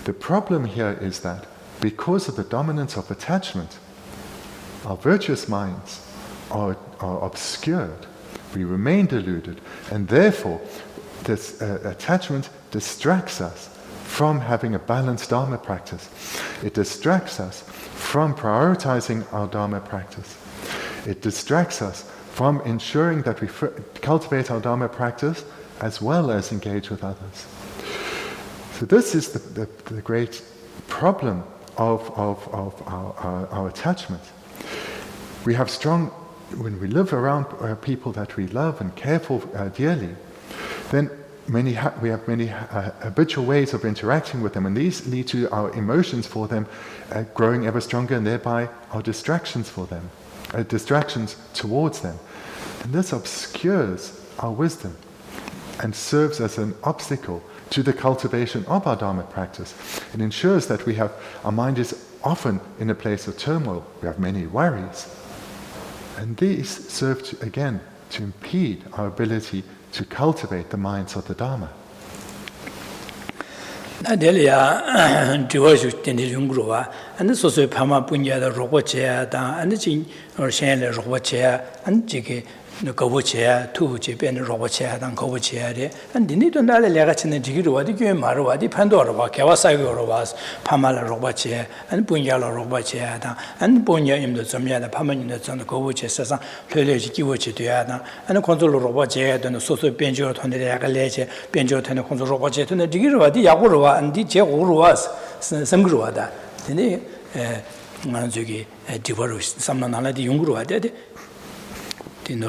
the problem here is that because of the dominance of attachment, our virtuous minds are obscured, we remain deluded, and therefore this attachment distracts us from having a balanced Dharma practice. It distracts us from prioritizing our Dharma practice. It distracts us from ensuring that we cultivate our Dharma practice as well as engage with others. So this is the great problem of our attachment. We have strong, when we live around people that we love and care for dearly, then we have many habitual ways of interacting with them, and these lead to our emotions for them growing ever stronger, and thereby our distractions for them, distractions towards them. And this obscures our wisdom and serves as an obstacle to the cultivation of our Dharma practice. It ensures that our mind is often in a place of turmoil. We have many worries. And these serve to impede our ability to cultivate the minds of the Dharma. 나델이야 디워스 텐디 용그로와 안데 소소의 파마 분야의 로봇제야다 안데 어신의 로봇제야 안지게 거부제야 투제 변의 로봇제야당 거부제야래 안디니도 나를 내가 치는 지기로 어디 교회 말로 어디 판도로 와 개와사이로 와 파마라 로봇제 안 분야로 로봇제야다 안 분야임도 점야다 파마님도 전 거부제 세상 별려지 기워지 돼야다 안 컨트롤 로봇제야도 소소 변조로 통데 약간 내제 변조 되는 컨트롤 로봇제도 지기로 어디 야구로 와 안디 제고로 와 섬그로 와다 근데 만 저기 디버스 삼만나라디 용구로 와야 돼. And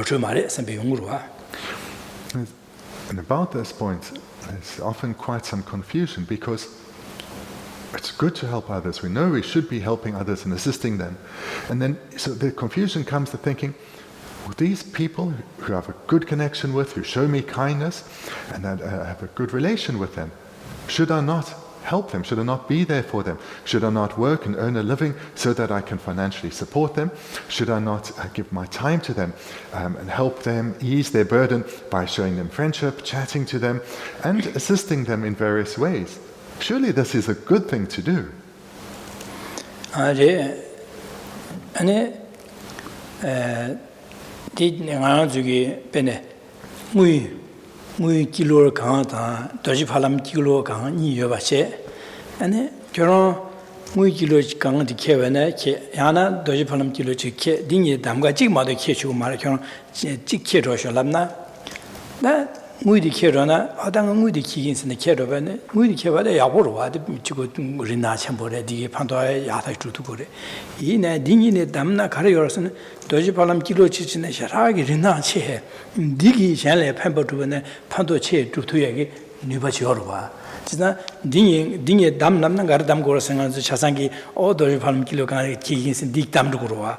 about this point, there's often quite some confusion, because it's good to help others. We know we should be helping others and assisting them. And then, so the confusion comes to thinking, well, these people who have a good connection with, who show me kindness, and that I have a good relation with them, should I not help them? Should I not be there for them? Should I not work and earn a living so that I can financially support them? Should I not give my time to them and help them ease their burden by showing them friendship, chatting to them, and assisting them in various ways? Surely this is a good thing to do. 아니 디가 저기 베네 무이 킬로 강다 도지 팔람 킬로 강이 여바세 아니 저런 무이 킬로 강디 케베네 케 야나 도지 팔람 킬로 지케 딩이 담가 찍마도 케치고 말 저런 찍케로셔랍나 나 무이디 케로나 아당 무이디 키긴스네 케로베네 무이디 케바데 야보로 와데 지고 우리나 첨보래 디게 판도에 야다 주도 그래 이네 딩이네 담나 가려서는 도지 팔람 킬로 치치네 샤라기 리나 체 디기 샬레 팬버두네 판도 체 주도에게 니바지어로 봐 진짜 딩이 담 남는 가르 담 거로 생각해서 자상기 도지 팔람 킬로 가기 키긴스 딕 담도 그러와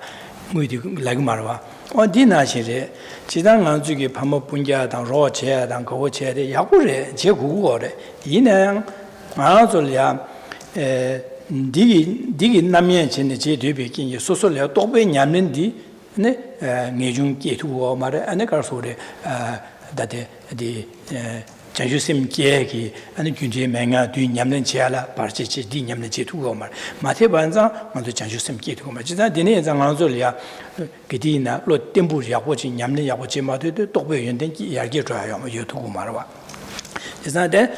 무이디 라고 말와 어디나시래 지당 안주기 반복 분자당 로체당 거체에 야구래 제국어래 이내 아솔이야 디기 남면 진의 제대비긴 소소려 또배 냠는디 네 내중 계투고 말에 안에 가서래 다데 디 자주심 계획이 아니 균제 맹아 뒤 냠는 지야라 바르치치 디 냠는 제투고 말 마태 반자 먼저 자주심 계획고 말 지다 디네 장안솔이야 그디나 로 템부 야고지 냠는 야고지 마도 또배 연된 이야기 줘요 뭐 유튜브 말와 지다데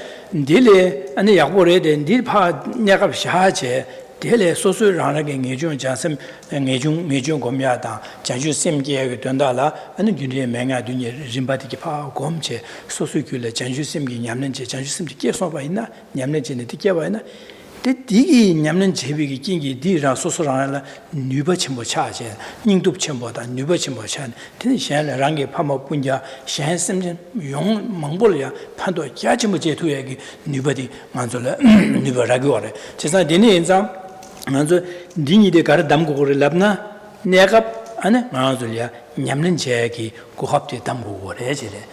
딜레 아니 야고래 된 딜파 내가 샤제 딜레 소소라게 내중 자심 내중 고미야다 자주심 계획이 된다라 아니 균제 맹아 뒤에 림바디기 파 곰체 소소규래 자주심기 냠는지 자주심기 계속 봐 있나 냠는지는 되게 봐 있나 디기 냠는 제비기 낑기 디라 소소라라 뉴버침보 차제 닝둡침보다 뉴버침보 찬 드니샤라 랑게 파모 분자 샤햄심 용 망볼이야 판도 야침보 제투에기 뉴버디 만졸라 뉴버라고래 제사 디니 인자 만조 딩이데 가르 담고를 랍나 내가 안에 만졸이야 냠는 제기 고합대 담고래 제래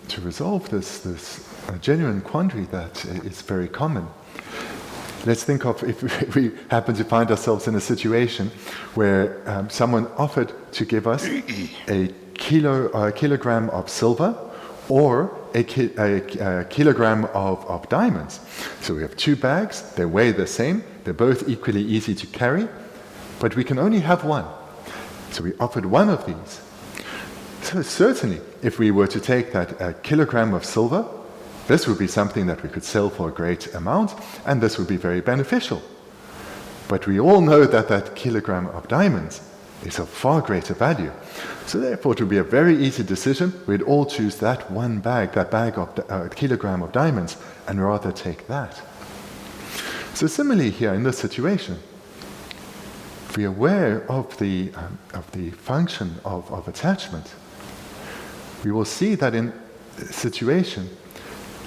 To resolve this genuine quandary that is very common, let's think of if we happen to find ourselves in a situation where someone offered to give us a kilogram of silver or a kilogram of diamonds. So we have two bags, they weigh the same, they're both equally easy to carry, but we can only have one. So we offered one of these. So certainly, if we were to take that kilogram of silver, this would be something that we could sell for a great amount, and this would be very beneficial. But we all know that that kilogram of diamonds is of far greater value. So therefore, it would be a very easy decision. We'd all choose that one bag, that bag of kilogram of diamonds, and rather take that. So similarly here in this situation, if we are aware of the function of attachment, we will see that in a situation,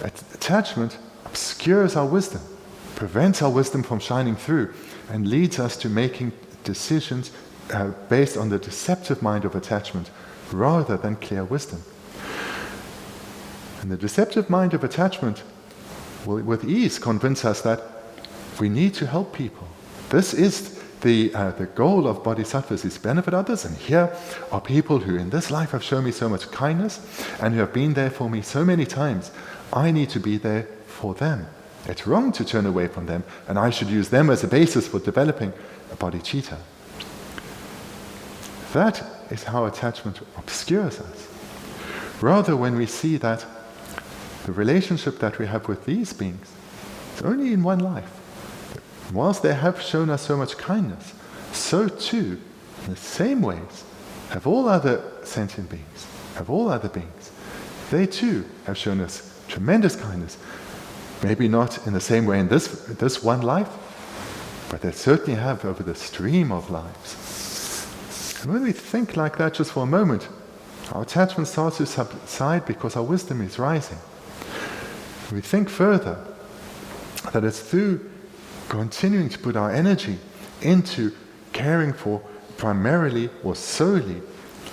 attachment obscures our wisdom, prevents our wisdom from shining through, and leads us to making decisions based on the deceptive mind of attachment rather than clear wisdom. And the deceptive mind of attachment will with ease convince us that we need to help people. This is the goal of bodhisattvas, is to benefit others, and here are people who in this life have shown me so much kindness and who have been there for me so many times. I need to be there for them. It's wrong to turn away from them, and I should use them as a basis for developing a bodhicitta. That is how attachment obscures us. Rather, when we see that the relationship that we have with these beings is only in one life, whilst they have shown us so much kindness, so too, in the same ways, have all other sentient beings, have all other beings. They too have shown us tremendous kindness. Maybe not in the same way in this one life, but they certainly have over the stream of lives. And when we think like that just for a moment, our attachment starts to subside because our wisdom is rising. We think further that it's through continuing to put our energy into caring for primarily or solely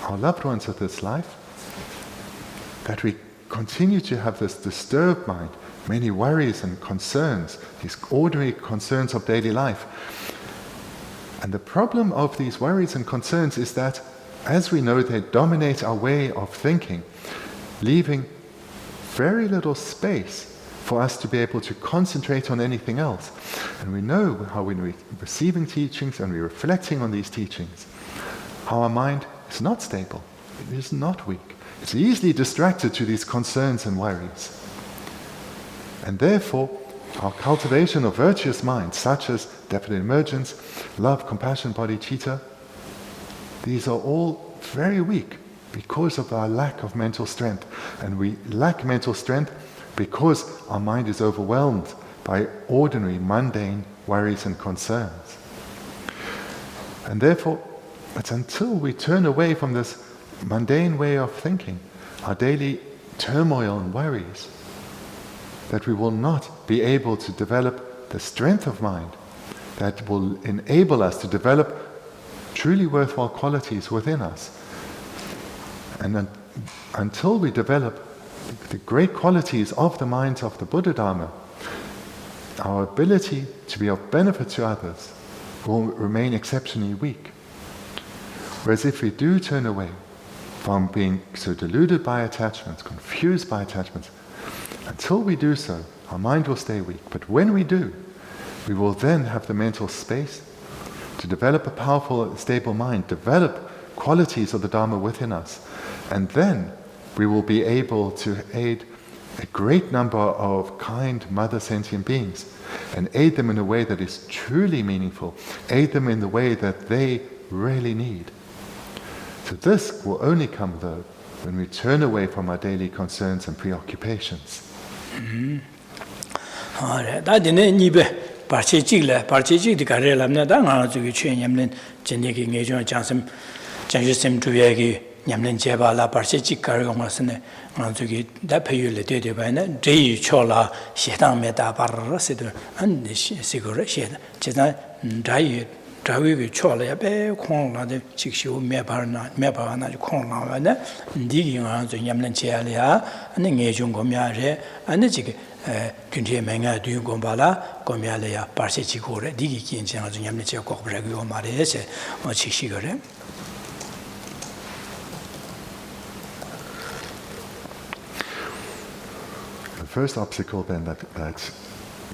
our loved ones of this life, that we continue to have this disturbed mind, many worries and concerns, these ordinary concerns of daily life. And the problem of these worries and concerns is that, as we know, they dominate our way of thinking. leaving very little space for us to be able to concentrate on anything else. And we know how when we're receiving teachings and we're reflecting on these teachings, how our mind is not stable, it is not weak. It's easily distracted to these concerns and worries. And therefore, our cultivation of virtuous minds, such as definite emergence, love, compassion, bodhicitta, these are all very weak because of our lack of mental strength. And we lack mental strength because our mind is overwhelmed by ordinary, mundane worries and concerns. And therefore, it's until we turn away from this mundane way of thinking, our daily turmoil and worries, that we will not be able to develop the strength of mind that will enable us to develop truly worthwhile qualities within us. And until we develop the great qualities of the minds of the Buddha Dharma, our ability to be of benefit to others will remain exceptionally weak. Whereas if we do turn away from being so deluded by attachments, confused by attachments, until we do so, our mind will stay weak. But when we do, we will then have the mental space to develop a powerful, stable mind, develop qualities of the Dharma within us, and then we will be able to aid a great number of kind mother sentient beings and aid them in a way that is truly meaningful, aid them in the way that they really need. So this will only come, though, when we turn away from our daily concerns and preoccupations. Nyamlen jeba la parche chikar yong asne nganzugi da peyule de baina dei chola shedang meta par sedu an sigure shed cheza dai dawi ge chola ya be khong la de chikshu me par na khong la na ndigi nganzu nyamlen cheale ya an nge jung go mya re an ji kunje menga du go bala go mya le ya parche chikore digi kin chang zu nyamlen che ko bra go ma re se ma chikshigore. The first obstacle then that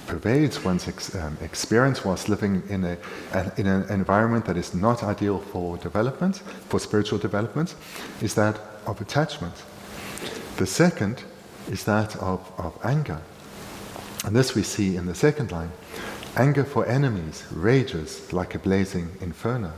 pervades one's experience whilst living in an environment that is not ideal for development, for spiritual development, is that of attachment. The second is that of anger. And this we see in the second line. Anger for enemies rages like a blazing inferno.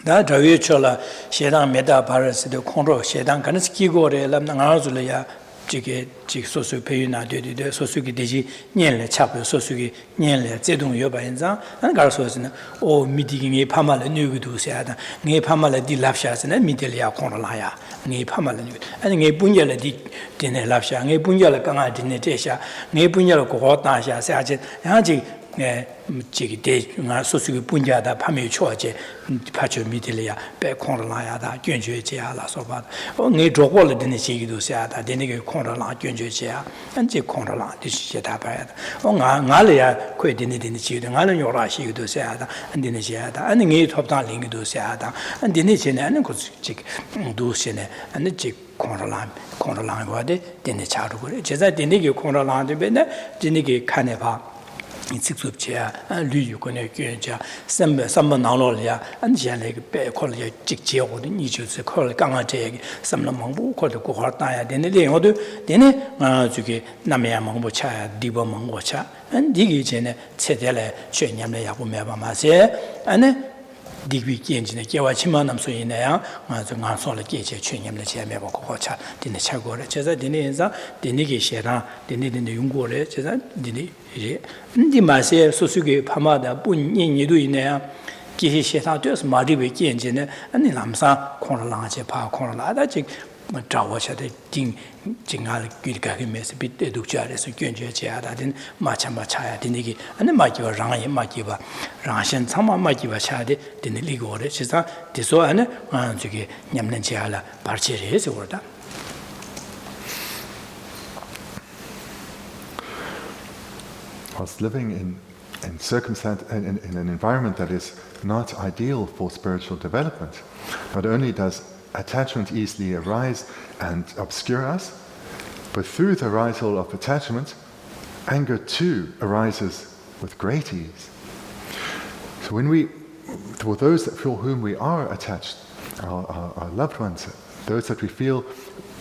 Da dawi chola shedang meta paras de khonro shedang kan skigore lam nga zule ya jige sosu peyuna de sosu gi deji nyenle chapyo sosu gi nyenle zedong yo ba yanza an gar sosina o midigi nge phamale nyugi du sia da nge phamale di lapsha sina midel ya khonro la ya nge phamale nyu an nge bunjale di dine lapsha nge bunjale kanga dine tesha nge bunjale ko ta sha sa je ya ji jigi de nga sosu gi bunjada phame choje pacho mideleya be khonrala da gyönjue jia la so ba o nge drogo le dine jigi do sia da dine ge khonrala gyönjue jia an ji khonrala di shi da ba ya o nga le ya kwe dine jigi de nga le yora shi do sia da an dine jia da an nge top da ling do sia da an dine jine an ko ji do sine an ji khonrala go de dine cha ru go je dine ge khonrala de be ne dine ge khane ba 직접지야 류유권의 교자 삼번 나올이야 안지한에 배 콜이 직지하고도 이주스 콜 강아제 삼는 방법 콜도 고하다야 되는 내용도 되네 저기 남해야 방법 차 디버 방법 차 안디기 전에 최대래 최념의 야구 매바마세 안에 디비 견진의 개와 치만 남소이네야 맞아 가서를 계제 최념의 제매 보고 고차 되네 차고래 제가 되네서 되네게 셔라 되네데 용고래 제가 되네 이제 니 마세 소수게 파마다 뿐니니도 있네야 기시 셔다 되어서 마리베 견진의 아니 남사 콘라랑제 파 콘라다지 자워셔데 딩 징알 길가게 메스 비때 독자래서 견제지하다든 마찬마차야 되니기 아니 마기와 랑이 마기와 랑신 참마 마기와 차데 되는 리고래 진짜 디소 안에 저기 냠는 지하라 발치해서 그러다. Whilst living in circumstance in an environment that is not ideal for spiritual development, not only does attachment easily arise and obscure us, but through the arisal of attachment, anger too arises with great ease. So for those for whom we are attached, our loved ones, those that we feel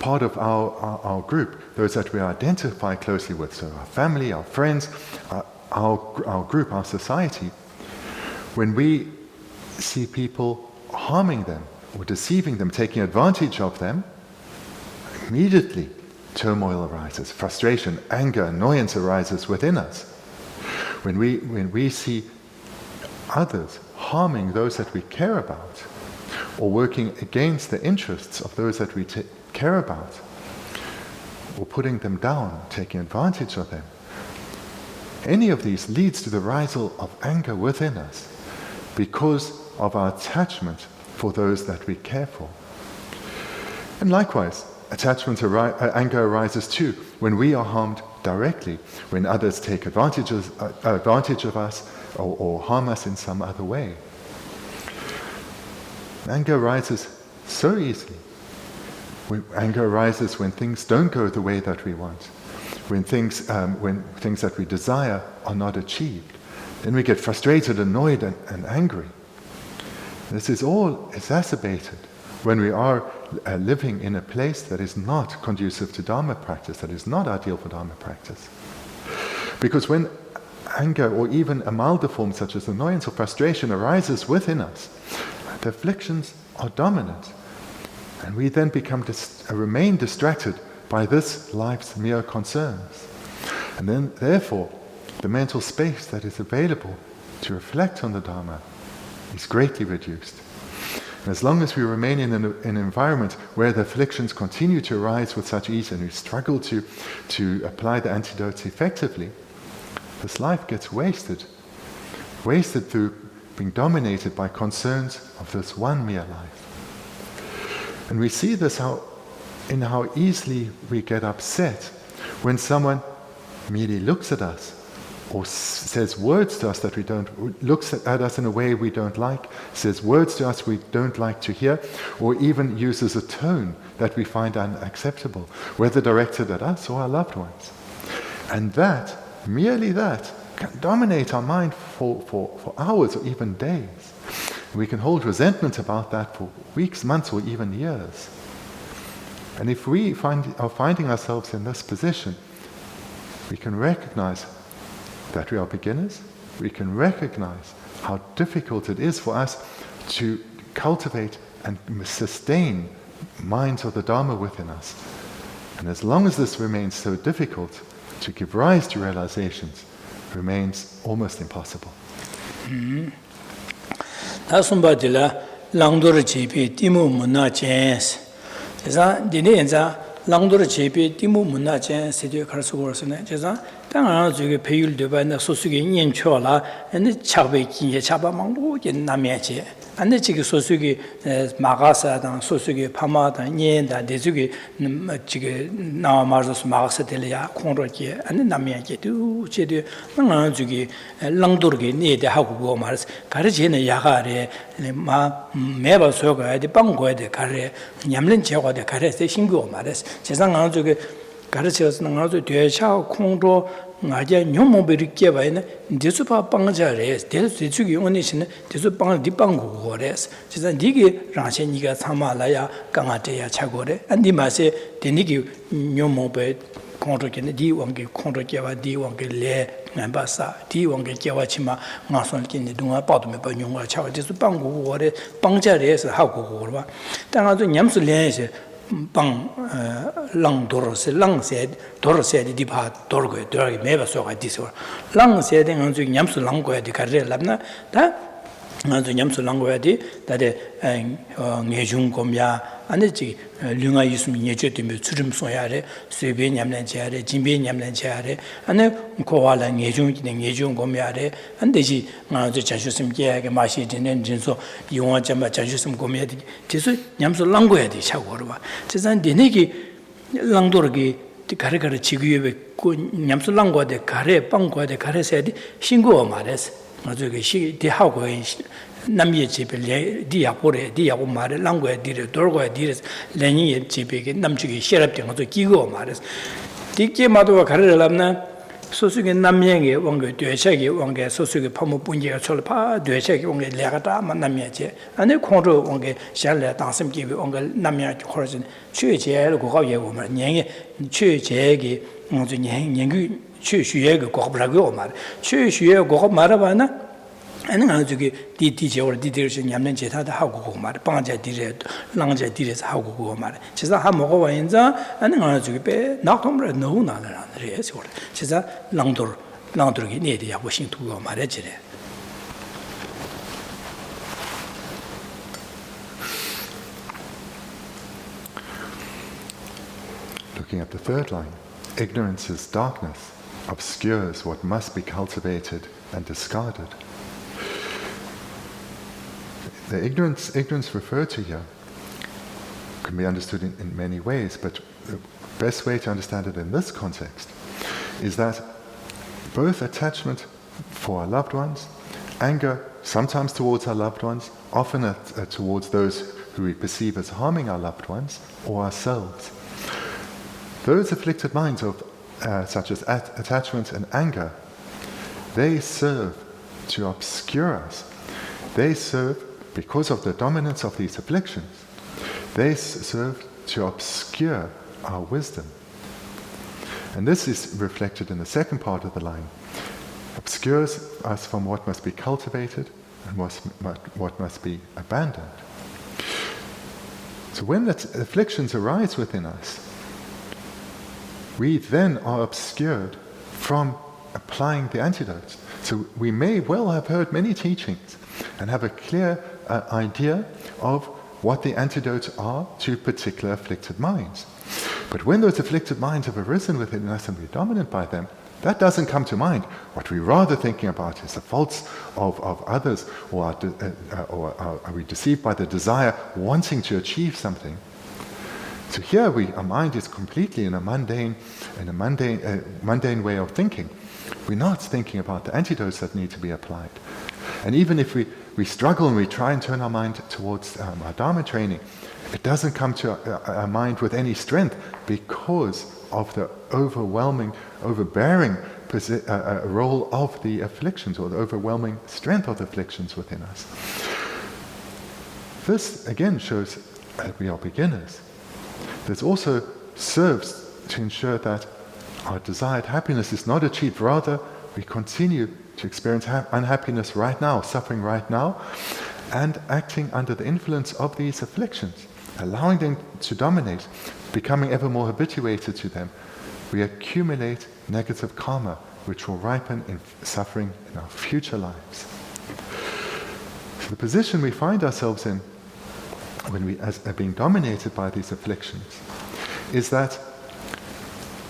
part of our group, those that we identify closely with, so our family, our friends, our group, our society, when we see people harming them or deceiving them, taking advantage of them, immediately turmoil arises, frustration, anger, annoyance arises within us. When we see others harming those that we care about, or working against the interests of those that we care about, or putting them down, taking advantage of them, any of these leads to the arisal of anger within us because of our attachment for those that we care for. And likewise, anger arises too when we are harmed directly, when others take advantage of us or harm us in some other way. Anger arises so easily. Anger arises when things don't go the way that we want, when things that we desire are not achieved. Then we get frustrated, annoyed, and angry. This is all exacerbated when we are living in a place that is not conducive to Dharma practice, that is not ideal for Dharma practice. Because when anger or even a milder form such as annoyance or frustration arises within us, the afflictions are dominant, and we then remain distracted by this life's mere concerns. And then, therefore, the mental space that is available to reflect on the Dharma is greatly reduced. And as long as we remain in an environment where the afflictions continue to arise with such ease and we struggle to apply the antidotes effectively, this life gets wasted through being dominated by concerns of this one mere life. And we see this in how easily we get upset when someone merely looks at us or says words to us that we don't, looks at us in a way we don't like, says words to us we don't like to hear, or even uses a tone that we find unacceptable, whether directed at us or our loved ones. And merely that, can dominate our mind for hours or even days. We can hold resentment about that for weeks, months, or even years. And if we are finding ourselves in this position, we can recognize that we are beginners. We can recognize how difficult it is for us to cultivate and sustain minds of the Dharma within us. And as long as this remains so difficult, to give rise to realizations remains almost impossible. Tasumbatila langdor chepe timu munna chance. Jesa dine enza langdor chepe timu munna chance sedio karsu gorsune. Jesa 당한 저게 배율도 받는 소수기 인초라 근데 차베 기에 잡아 먹고 남해지 안데 지금 소수기 마가사당 소수기 파마다 년다 대주기 지금 나와 말서 마가사들이야 콩로기 안데 남해지도 제도 당한 저기 랑도르게 네데 하고 말스 가르치는 야가래 마 매바 소가야 돼 빵고야 돼 가래 냠는 제거돼 가래서 신고 말스 제상한 저기 가르쳐서 나가서 되차 콩도 나제 뇽모베리께 봐이네 대수파 빵자래 대수기 원이시네 대수빵을 뒷빵고 거래서 진짜 니게 라신이가 참아라야 강아대야 차고래 안디 맛에 데니기 뇽모베 콩도께네 디왕게 콩도께와 디왕게 레 남바사 디왕게 깨와치마 나선께네 동아 빠도메 번용과 차고 대수빵고 거래 빵자래서 하고 거봐 당아도 냠스 레에서 빵 랑도르세 랑세 도르세 디바 도르고 도르게 매바소가 디서 랑세 된 아주 냠수 랑고야 디 가르랍나 다 아주 냠수 랑고야 디 다데 녜중 곰야 안에지 류가 있으면 예제되면 주름 소야래 쇠베 냠는 제아래 진베 냠는 제아래 안에 고와라 녜중 곰야래 안데지 아주 자주심 계약에 맛이 되는 진소 이용하자마 자주심 곰야 디 디서 냠수 랑고야 디 차고로 봐 세상 데네기 랑도르기 가르가르 지구에 냠수 랑고데 가래 빵고데 가래세디 신고 말했어 아주 그 시 대하고 남의 집에 디아고레 디아고 말에 랑고에 디레 돌고에 디레 레니의 집에 남쪽에 셰랍된 것도 기고 말해서 디게 마도가 가르려면 소수의 남양의 원고 되셔기 원고 소수의 파무 분지가 철파 되셔기 원고 레가다 만남이지 아니 콩로 원고 샬레 당심기 원고 남양 코르진 최제를 고가에 오면 년에 최제기 먼저 년기 최슈의 고가라고 말 최슈의 고가 말아봐나 아니 저기 디디제월 디디르시 냠는 제타다 하고 그거 말 방제 디레 랑제 디레스 하고 그거 말 진짜 한 먹어 봐 인자 아니 저기 배 나톰을 너무 나는 그래서 진짜 랑도르기 내대 하고 신투고 말해지래. Looking at the third line, ignorance's darkness obscures what must be cultivated and discarded. The ignorance referred to here can be understood in many ways, but the best way to understand it in this context is that both attachment for our loved ones, anger sometimes towards our loved ones, often towards those who we perceive as harming our loved ones or ourselves. Those afflicted minds of such as attachment and anger, they serve to obscure us. They serve, because of the dominance of these afflictions, they serve to obscure our wisdom. And this is reflected in the second part of the line. Obscures us from what must be cultivated and what must be abandoned. So when the afflictions arise within us, we then are obscured from applying the antidotes. So we may well have heard many teachings and have a clear idea of what the antidotes are to particular afflicted minds. But when those afflicted minds have arisen within us and we're dominant by them, that doesn't come to mind. What we're rather thinking about is the faults of others, or are we deceived by the desire wanting to achieve something? So here our mind is completely in a mundane way of thinking. We're not thinking about the antidotes that need to be applied. And even if we struggle and we try and turn our mind towards our Dharma training, it doesn't come to our mind with any strength because of the overbearing role of the afflictions, or the overwhelming strength of the afflictions within us. This again shows that we are beginners. This also serves to ensure that our desired happiness is not achieved, rather we continue to experience unhappiness right now, suffering right now, and acting under the influence of these afflictions, allowing them to dominate, becoming ever more habituated to them. We accumulate negative karma, which will ripen in suffering in our future lives. So the position we find ourselves in when we are being dominated by these afflictions is that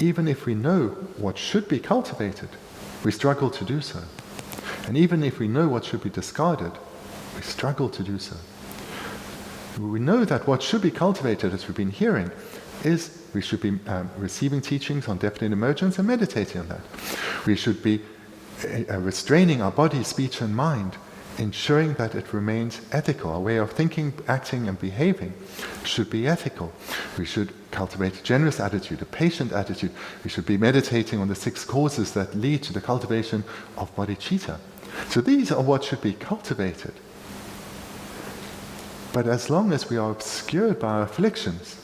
even if we know what should be cultivated, we struggle to do so. And even if we know what should be discarded, we struggle to do so. We know that what should be cultivated, as we've been hearing, is we should be receiving teachings on definite emergence and meditating on that. We should be restraining our body, speech and mind, ensuring that it remains ethical. Our way of thinking, acting and behaving should be ethical. We should cultivate a generous attitude, a patient attitude. We should be meditating on the 6 causes that lead to the cultivation of bodhicitta. So these are what should be cultivated. But as long as we are obscured by our afflictions,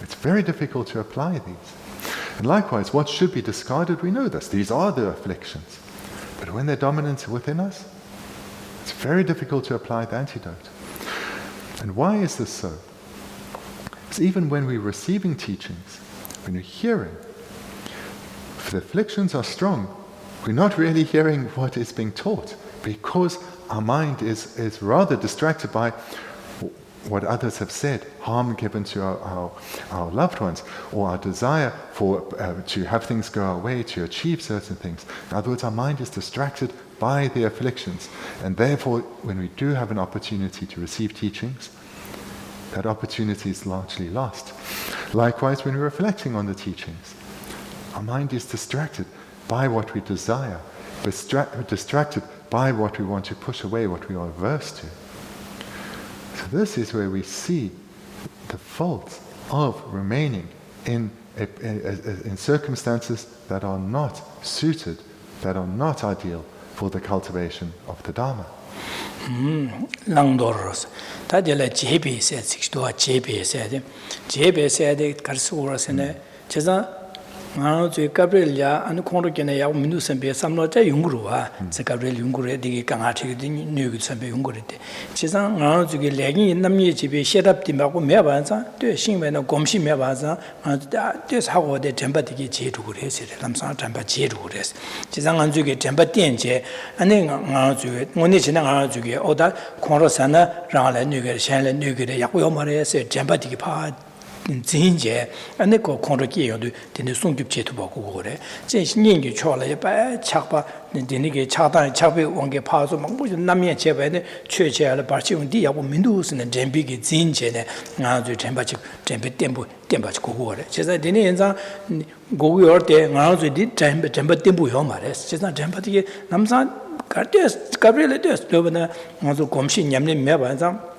it's very difficult to apply these. And likewise, what should be discarded, we know this. These are the afflictions. But when they're dominant within us, it's very difficult to apply the antidote. And why is this so? Because even when we're receiving teachings, when we're hearing, if the afflictions are strong, we're not really hearing what is being taught, because our mind is rather distracted by what others have said, harm given to our loved ones, or our desire to have things go our way, to achieve certain things. In other words, our mind is distracted by the afflictions, and therefore when we do have an opportunity to receive teachings, that opportunity is largely lost. Likewise, when we're reflecting on the teachings, our mind is distracted by what we desire, distracted by what we want to push away, what we are averse to. So this is where we see the faults of remaining in circumstances that are not suited, that are not ideal for the cultivation of the Dharma. Langdoros. Tadela JB said 62 JB said. JB said Karsuras Chesa Gabriel ya and Kongkene ya Minus and Be some not a Yungurua, Gabriel Yungure, the Kangati, New Sambe Yungurite. Chesa to get legging in the Michi, shut up Timago Mebaza, to a shimmer no Gomshi Mebaza, and that's how the temper to get to Gures, Lamsan temper to Gures. Chesang to get temper Tienche, and then Monichina to get all that Korosana, Rala, Nuga, Shannon, Nuga, Yakuamare, said temper to get Zinje, and they go Konraki or the Sung to Chetubakure. Since Ningi Chola by Chapa, the Dinigi Chata, Chapi, Wangi Pazo, Namia Cheva, Church, Barchum, Dia, Mindus, and the Jembigi Zinje, now the temperature, Tempo, Kugore. Just like Dinianza go your day, now they did Temper Tempo Yomares, just not Tempati, Namsan, Cartes, Gabriel, Lovena, also Comshin Yamlin Mebanza.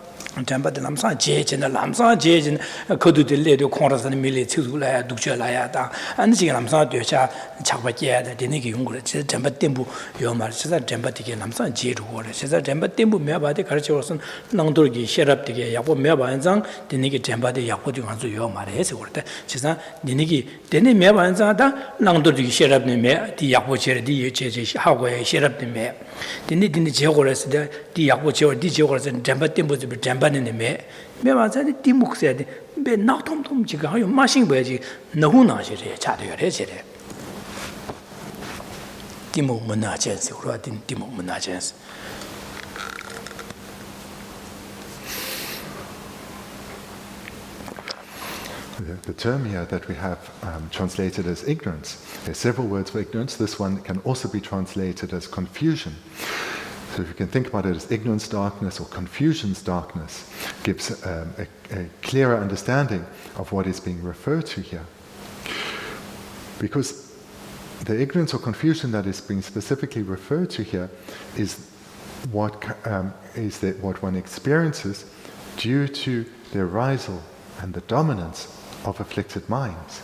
Temper the Lamsa Jage and the Lamsa Jage and Kodu de Ledo Corners and Millie Tula, Ducha Layata, and the Lamsa Ducha, Chapakia, the Diniki Ungur, Temper Timbu, Yomar, Cesar Tempatiki, Lamsa Jade water, Cesar Temper Timbu, Meba, the Carchosan, Langdurgi, Sheraptiki, Yapo Meba and Zang, the Niki Tempa, the Yaputi Hansu Yomar, water, Cesar, the Niki, Deni Meba and Zada, Langdurgi, Sherapni, the Yapucher, the Church, Haway, Sherapni Mare, the Nidin Jogores, the Yapucher, the Jogors and Temper Timbu to be Temper. Mewaza Timuk said, Be not Tom Chica, you mashing wedgie, no Nagere, Chatter, Regere. Timo Monagens, Rodin Timo Monagens. The term here that we have translated as ignorance, there are several words for ignorance. This one can also be translated as confusion. So if you can think about it as ignorance, darkness, or confusion's darkness, gives a clearer understanding of what is being referred to here. Because the ignorance or confusion that is being specifically referred to here is what one experiences due to the arisal and the dominance of afflicted minds.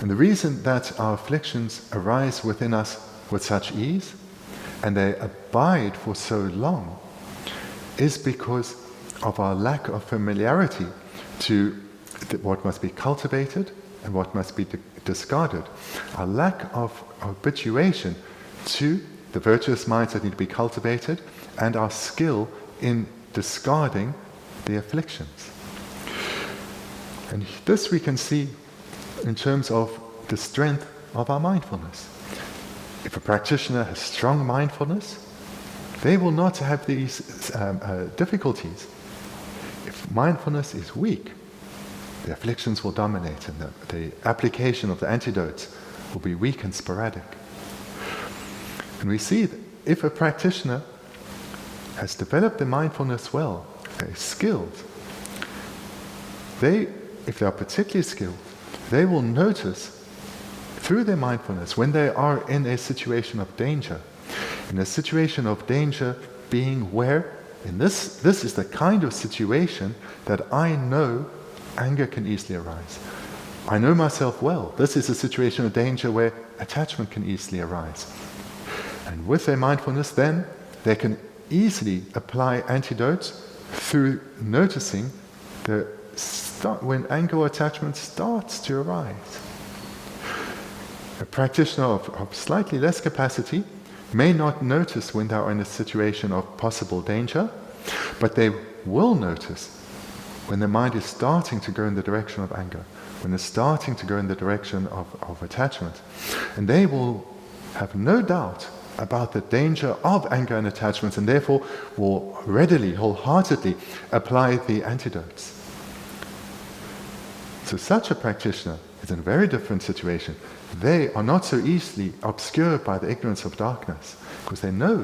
And the reason that our afflictions arise within us with such ease and they abide for so long is because of our lack of familiarity to what must be cultivated and what must be discarded. Our lack of habituation to the virtuous minds that need to be cultivated and our skill in discarding the afflictions. And this we can see in terms of the strength of our mindfulness. If a practitioner has strong mindfulness, they will not have these difficulties. If mindfulness is weak, the afflictions will dominate and the application of the antidotes will be weak and sporadic. And we see that if a practitioner has developed the mindfulness well, they're skilled, if they are particularly skilled, they will notice through their mindfulness when they are in a situation of danger. In a situation of danger being where, in this is the kind of situation that I know anger can easily arise. I know myself well. This is a situation of danger where attachment can easily arise. And with their mindfulness then, they can easily apply antidotes through noticing when anger or attachment starts to arise. A practitioner of slightly less capacity may not notice when they are in a situation of possible danger, but they will notice when their mind is starting to go in the direction of anger, when it's starting to go in the direction of attachment. And they will have no doubt about the danger of anger and attachments, and therefore will readily, wholeheartedly apply the antidotes. So such a practitioner is in a very different situation. They are not so easily obscured by the ignorance of darkness, because they know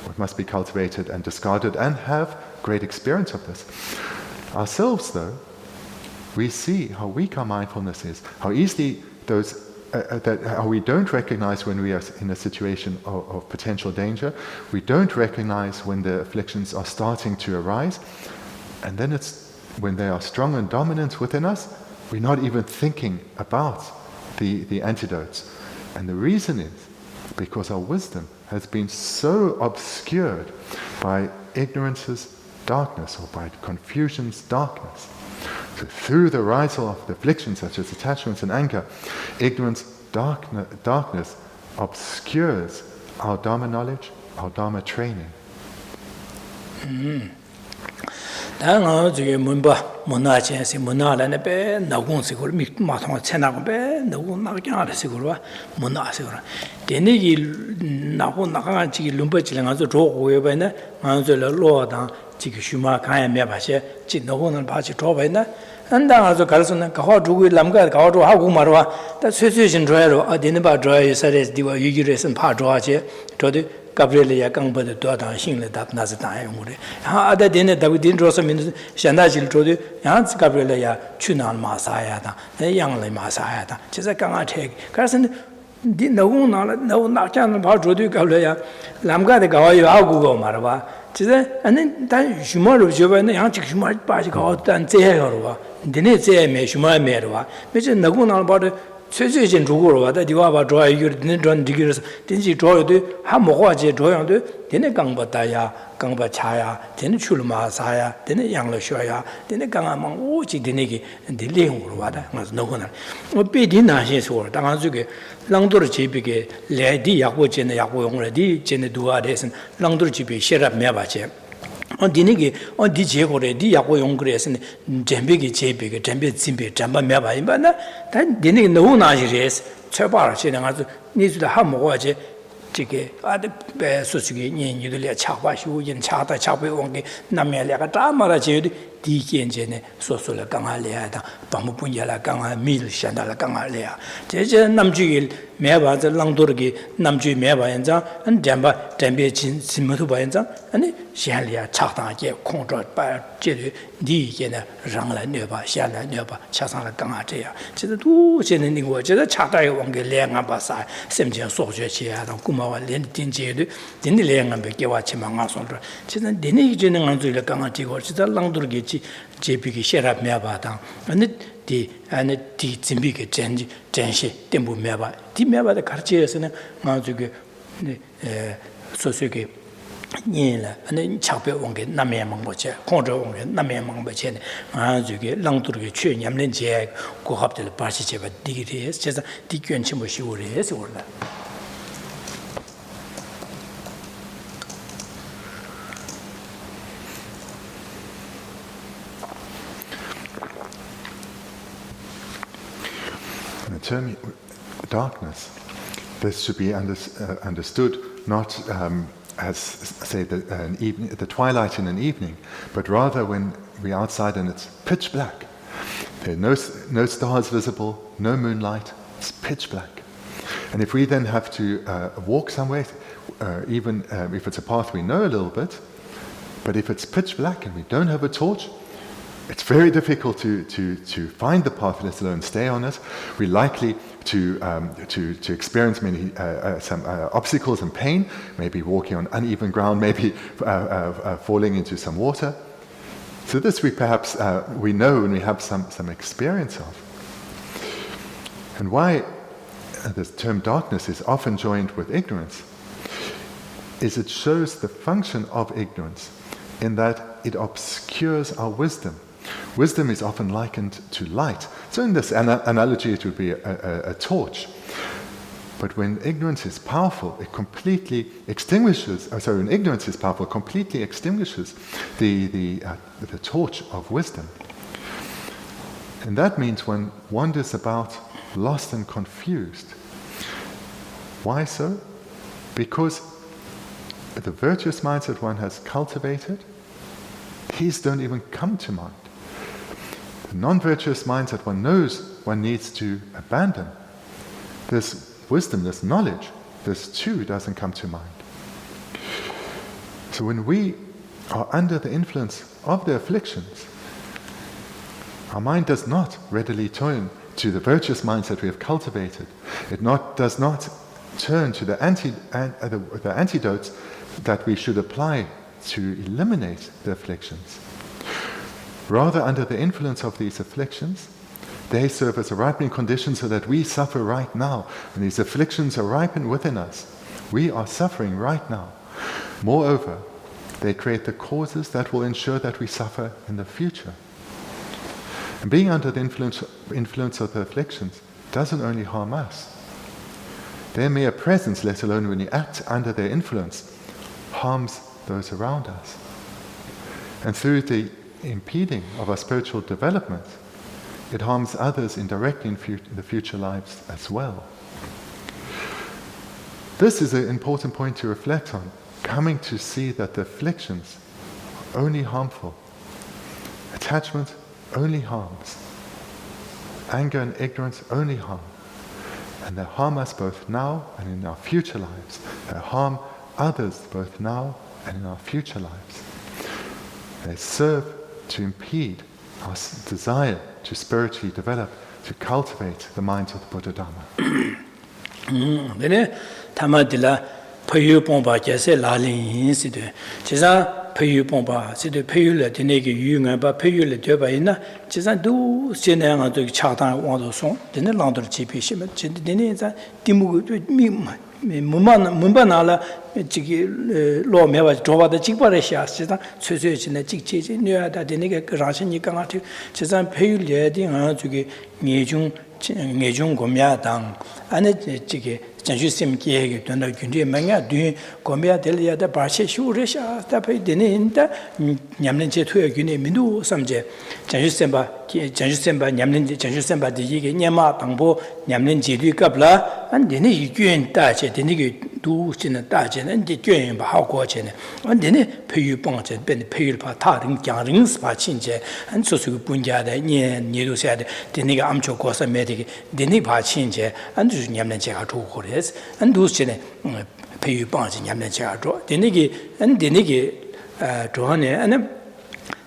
what must be cultivated and discarded and have great experience of this. Ourselves, though, we see how weak our mindfulness is, how easily those that we don't recognize when we are in a situation of potential danger. We don't recognize when the afflictions are starting to arise. And then it's when they are strong and dominant within us, we're not even thinking about the antidotes. And the reason is because our wisdom has been so obscured by ignorance's darkness, or by confusion's darkness. So through the arisal of the afflictions such as attachments and anger, ignorance, darkness obscures our Dharma knowledge, our Dharma training. 안다가서 가르쳐는 가와 두고 남가 가와도 하고 말아 다 쇠쇠신 줘야로 어디는 줘야 살에 디와 얘기를 해서 파 줘야지 저도 가브리엘이야 강버도 도다 신을 답나서 다 해용으로 아다 되네 다비딘 줘서 민 샤나질 줘도 양 가브리엘이야 추난 마사야다 양래 마사야다 진짜 강아 책 그래서 디 너무 나잖아 봐 줘도 가브리엘이야 남가데 가와요 하고 말아 진짜 아니 다 주말로 줘봐는 양직 주말 빠지 가왔단 제해요 봐 근데 제메 주말 메로 매제 너무 나를 봐도 최최진 주고로 와다 디와 봐 줘야 이거 전 디기서 딘지 줘도 한 먹어야지 줘야도 되네 강바다야 강바 차야 되네 출마사야 되네 양로 쉬어야 되네 강아망 오지 되네기 딜링으로 와다 그래서 너구나 비디 나시서 당한주게 랑도르 집이게 레디 약보제네 약보용을 디 제네 두아레선 랑도르 집이 셰랍 매바제 디니게 디 제고레 디 약보용 그래서 잼비게 제비게 잼비 짐비 잠바 매바이바나 다 디니게 너무 나시레스 쳐봐라 지나가서 니들 한 먹어야지 지게 아데 배수식이 년이들이 차바시고 인 차다 차배 온게 남매래가 다 말아지디 디견제네 소소를 강할래야다 방법분야라 강할 밀šan다라 강할래야 제제 남주일 매바자 랑도르기 남주 매바연자 안 잠바 잠베 진심도 바연자 아니 샹리아 차다게 공조 바 제디 디게네 랑라 녀바 샹라 녀바 차상라 강하제야 제도 도제는 이거 제가 차다에 온게 량아 바사 셈제 소주치야다 구마와 렌딘제도 딘디 량아 베게와 치망아선도 제가 디네 이제는 안주일 강하지고 진짜 랑도르기 제비기 셰랍 매바당 아니 디 짐비게 젠시 템부 매바 디 매바의 가르치에서는 아주게 소소게 니라 아니 차배 온게 남해 먹고체 공저 온게 남해 먹고체 아주게 랑도르게 취냠는 제 고합들 바시 제바 디기리에 제가 디견치 뭐시오레스 올라 The term darkness, this should be understood not as, say, the twilight in an evening, but rather when we're outside and it's pitch black. There are no stars visible, no moonlight, it's pitch black. And if we then have to walk somewhere, even if it's a path we know a little bit, but if it's pitch black and we don't have a torch, it's very difficult to find the path, let alone stay on it. We're likely to experience many some obstacles and pain, maybe walking on uneven ground, maybe falling into some water. So this we perhaps we know and we have some experience of. And why the term darkness is often joined with ignorance is it shows the function of ignorance in that it obscures our wisdom. Wisdom is often likened to light. So in this analogy it would be a torch. But when ignorance is powerful, it completely extinguishes, when ignorance is powerful, it completely extinguishes the torch of wisdom. And that means one wanders about lost and confused. Why so? Because the virtuous minds that one has cultivated, these don't even come to mind. The non-virtuous minds that one knows one needs to abandon, this wisdom, this knowledge, this too doesn't come to mind. So when we are under the influence of the afflictions, our mind does not readily turn to the virtuous minds that we have cultivated, Does not turn to the antidotes that we should apply to eliminate the afflictions. Rather, under the influence of these afflictions, they serve as a ripening condition so that we suffer right now. And these afflictions are ripened within us. We are suffering right now. Moreover, they create the causes that will ensure that we suffer in the future. And being under the influence of the afflictions doesn't only harm us. Their mere presence, let alone when we act under their influence, harms those around us. And through the impeding of our spiritual development, it harms others indirectly in the future lives as well. This is an important point to reflect on, coming to see that the afflictions are only harmful. Attachment only harms. Anger and ignorance only harm. And they harm us both now and in our future lives. They harm others both now and in our future lives. They serve to impede our desire to spiritually develop, to cultivate the minds of the Buddha Dharma. Tamadila Payu Pomba Geshe Lalin Sidu. Chisa Payu Pomba, Sidu Payula, Tinegi Yunga, Payula Jobaina, Chisa do Sinanga to Chatan Wandoson, then the Lander GP Shimmer, Dineza, Timu Mumbanala, Law Meva, Jova, the Chikparesha, Chisa, Susu in the Chik, Nia, the Nega Rashin Yikamati, Chisa Payula, Dinga to get Nejung Gomia Dang, and a Chiki. Sim Kieg, Donna Gundi Manga, doing Gomia Delia, the Barshe Shurisha, Tape Deninta, Yamlinche to a Guni Mindu, Samje, Janjusemba, Yamlin, Janjusemba, the Yig, Yama, Pangbo, Yamlin Jidu Gabla, and then he Guen Dache, the Niggy do Chin Dachen, and the Guen Bahawquachin, and then Payu Ponche, Ben Payul Patar, Yarings Pachinje, and Sosu Punja, the Nidu said, the Nigga Amcho Cosa Medic, the Nipa Chinje, and Yamlinche to and those pay you bonds in Yamna draw. The Nigi and the Nigi Johanne and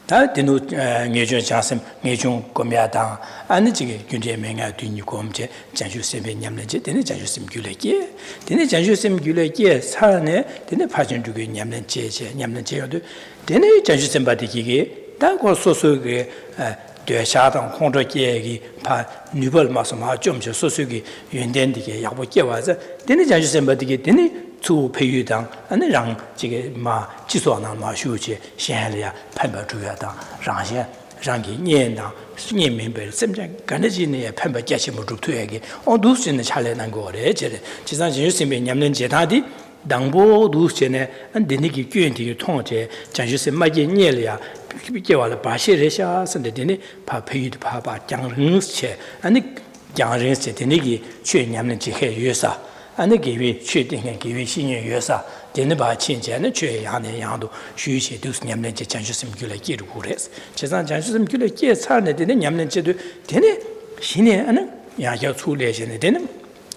that the new Najon Jansam, Najon Gomiata, and the Jiggy Gunjamanga, Dunucomje, Janju Sim Yamnajet, then the Janju Sim Gulake, then the Janju Sim Gulake, Sarane, then the Pajan to Yamna Jay, Yamna Jay, then the Janju Simbati, that was so gay. De Shatan Contraki, Pa Nubal Masama Jumja Sosugi, Yundendige, Yabukiwaza, then the judges and Badige, then to pay you down, and the Rang Jig Ma Chiswana Ma Shuji, Shalia, Pemba Tuyata, Rangsha, Rangi, Nienda, Swing member, Semjan, Ganajini, Pemba Jashimu Tuegi, all those in the Chalet and Gore, Chisan Jusim in Yamlin Jetadi, Dangbo, Dusene, and the Niki Guinti, Tonte, Janjus Magi Nelia. Givala Bashiresha, and the Dini, Papi, Papa, Yang Rings chair, and the Yang Rings, the Nigi, Chuen Yamlin Jihe Yusa, and the Givi, Cheating and Givi Senior Yusa, Deniba Chinja, and the Chue Yan Yando, Shushi, Dus Yamlin Janjus Gula Gid Gures, Chesan Janjus Gula Gis, and the Yamlin Jedu, Deni, Shini, and Yaya Tules, and the Denim,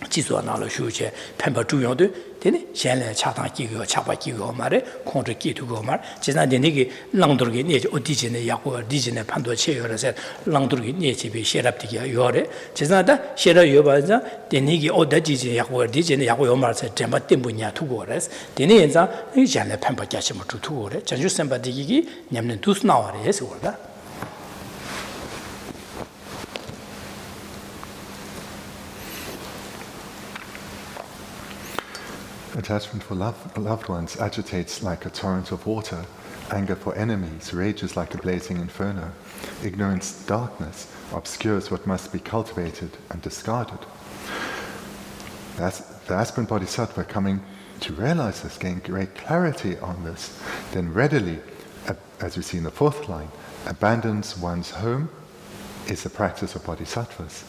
Chiswana Shuche, Pemba Tuyodu. Shanley Chatan Gigo, Chapa Gigo Mare, Contra Gitu Gomar, China Denigi, Langdurgi, Odigin, Yaku, Digin, Pando Chair said, Langdurgi, Netibi, Sheraptica, Yore, Chisnada, Shera Yobaza, Denigi, Odagin, Yaku, Digin, Yakuomar said, Tembatimbunia, 2 hours, Deneza, Shanley Pampa Jashimo to 2 hours, Janjusemba Digi, Yamlin Tus nowadays, order. Attachment for loved ones agitates like a torrent of water. Anger for enemies rages like a blazing inferno. Ignorance, darkness, obscures what must be cultivated and discarded. The aspirant bodhisattva coming to realize this, gain great clarity on this, then readily, as we see in the 4th line, abandons one's home is the practice of bodhisattvas.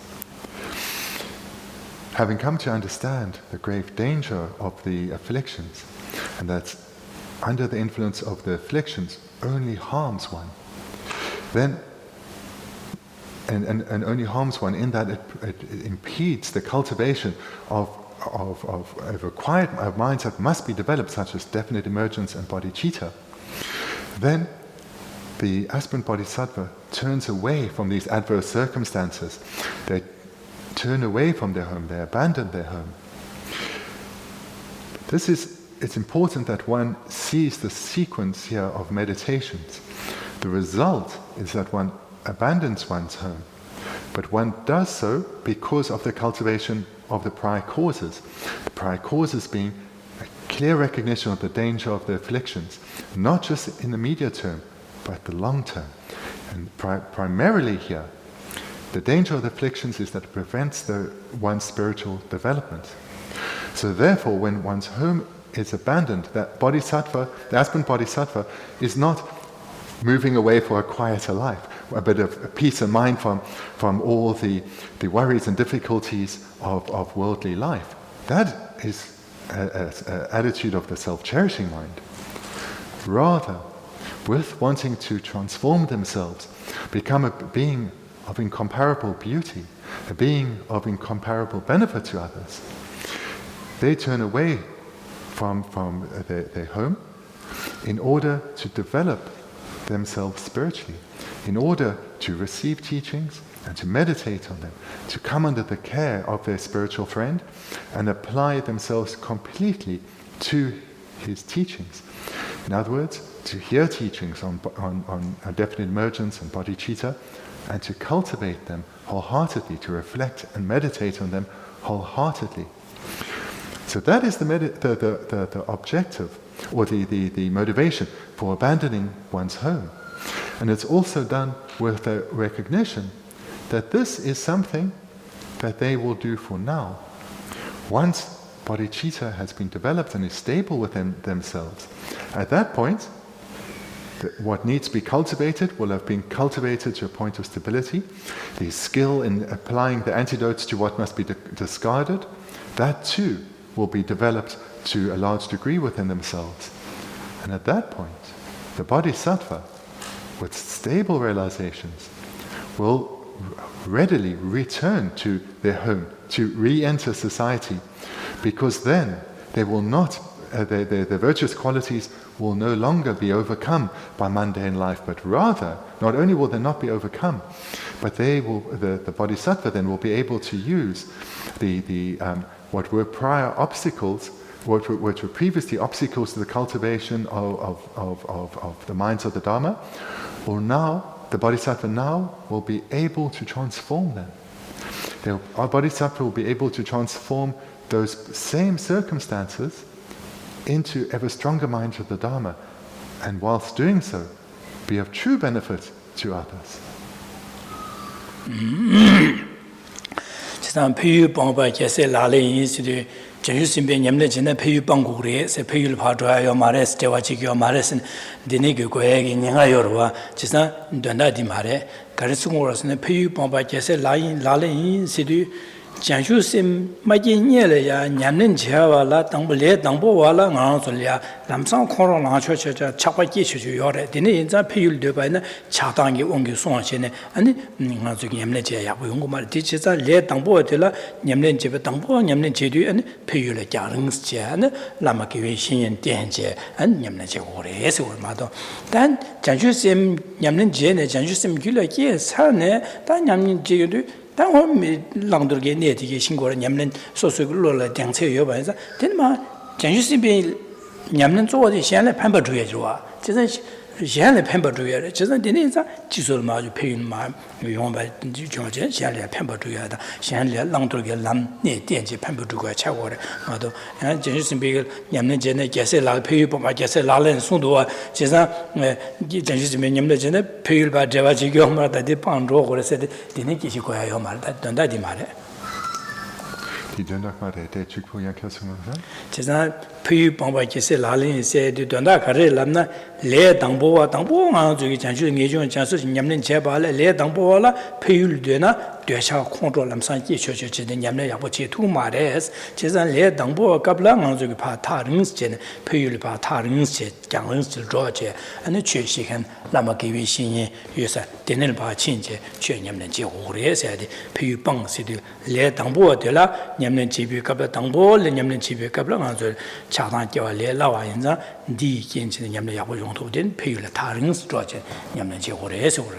Having come to understand the grave danger of the afflictions, and that under the influence of the afflictions only harms one, then and only harms one in that it impedes the cultivation of required minds that must be developed, such as definite emergence and bodhicitta, then the aspirant bodhisattva turns away from these adverse circumstances that turn away from their home, they abandon their home. It's important that one sees the sequence here of meditations. The result is that one abandons one's home, but one does so because of the cultivation of the prior causes. The prior causes being a clear recognition of the danger of the afflictions, not just in the immediate term, but the long term. And primarily here, the danger of the afflictions is that it prevents one's spiritual development. So therefore, when one's home is abandoned, that bodhisattva, the aspirant bodhisattva, is not moving away for a quieter life, a bit of peace of mind from all the worries and difficulties of worldly life. That is an attitude of the self-cherishing mind. Rather, with wanting to transform themselves, become a being of incomparable beauty, a being of incomparable benefit to others, they turn away from their home in order to develop themselves spiritually, in order to receive teachings and to meditate on them, to come under the care of their spiritual friend and apply themselves completely to his teachings. In other words, to hear teachings on definite emergence and bodhicitta, and to cultivate them wholeheartedly, to reflect and meditate on them wholeheartedly. So that is the objective, or the motivation for abandoning one's home. And it's also done with the recognition that this is something that they will do for now. Once bodhicitta has been developed and is stable within themselves, at that point, what needs to be cultivated will have been cultivated to a point of stability. The skill in applying the antidotes to what must be discarded, that too will be developed to a large degree within themselves. And at that point, the bodhisattva, with stable realizations, will readily return to their home, to re-enter society, because then they will not, their virtuous qualities will no longer be overcome by mundane life, but rather, not only will they not be overcome, but they will, the bodhisattva then will be able to use what were prior obstacles, which were previously obstacles to the cultivation of the minds of the Dharma, or now, the bodhisattva now will be able to transform them. Our bodhisattva will be able to transform those same circumstances into ever stronger minds of the Dharma, and whilst doing so, be of true benefit to others. Geshe Simbe Nyamne Jina Peyu Bangure, se Peyu Padra, your Mares, Tewachik, your Mares, and Bendigo, Ninga Yorwa, Chisa, Dunda di Mare, Carisumoras, and Peyu Bomba Geshe Lale, Sidu, Geshe Sim Maginiela, Nyanin Javala, Tambule, Damboala, Nansolia, Lamsan Corona Church, Chapaki, Yore, Dini, Peyu Dubana, Chatangi, Ungi Sonchine, and Ningazuki Yamneja, Wunguma teaches a late Dambo, Nyamlen Jeva Dambo, Nyamlen Jedu, and Peyu Jarings Jan, Lamaki and Denje, and Yamneja Ores or Mado. Then Geshe Sim Yamlen Jane, Geshe Sim Gula, yes, Hane, then Yamin Jedu. 但我们朗读给内地新国人你们说说落了两车有吧？是，真嘛？讲究这边你们做的现在判不出来是吧？就是现在判不出来的，就是今天啥技术嘛就培养嘛，用吧就讲这现在判不出来的，现在朗读给南内电机判不出来，吃过的，嘛都，讲究这边你们现在解释拉培养不嘛解释拉人速度啊，就是讲究这边你们现在培养把这把这个嘛，它的帮助或者是的，今天这些国家要嘛，它等待的嘛的。Die Döndakma der Chukpuya Kasuma. 其实培育帮帮就是哪里些的短大开始咱们来当波啊，当波啊，这个讲究研究讲是你们结巴了来当波了，培育的呢，对下控制咱们上几学的你们也不去图嘛的，其实来当波搞不了啊，这个怕他人些呢，培育了怕他人些讲人些着急，那确实看那么给微信也有啥，点点把亲戚去你们结合的些的培育帮些的来当波的了。 你们这边搞不了当波了，你们这边搞不了啊！就恰当叫来老外人家，第一件事你们也不用头的，培育了他人是着急，你们结合的也是我的。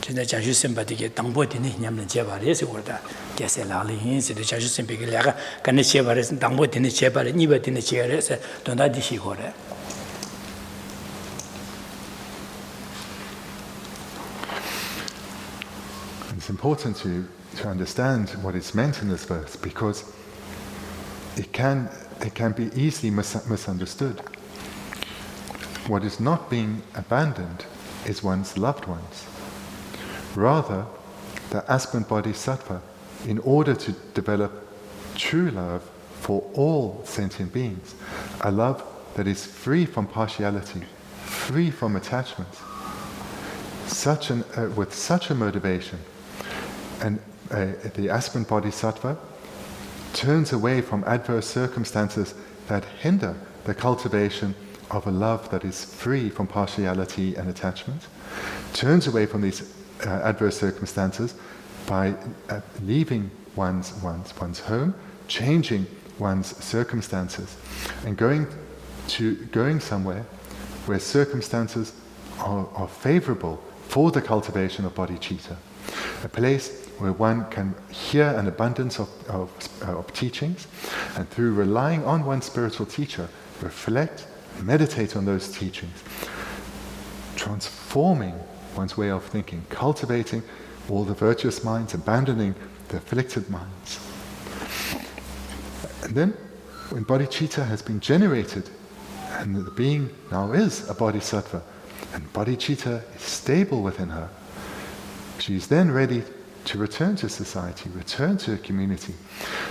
진짜 장수 셈바디게 당보디니 냠는 제바레스 거다 게셀라리 인스 장수 셈비게 내가 간에 제바레스 당보디니 제바레 니바디니 제레스 돈다디시 거래 It's important to understand what is meant in this verse because it can be easily misunderstood. What is not being abandoned is one's loved ones. Rather, the aspirant bodhisattva, in order to develop true love for all sentient beings, a love that is free from partiality, free from attachment, with such a motivation, and the aspirant bodhisattva turns away from adverse circumstances that hinder the cultivation of a love that is free from partiality and attachment, turns away from these adverse circumstances by leaving one's home, changing one's circumstances, and going somewhere where circumstances are favorable for the cultivation of bodhicitta, a place where one can hear an abundance of teachings, and through relying on one's spiritual teacher, reflect, meditate on those teachings, transforming one's way of thinking, cultivating all the virtuous minds, abandoning the afflicted minds. And then, when bodhicitta has been generated, and the being now is a bodhisattva, and bodhicitta is stable within her, she is then ready to return to society, return to a community,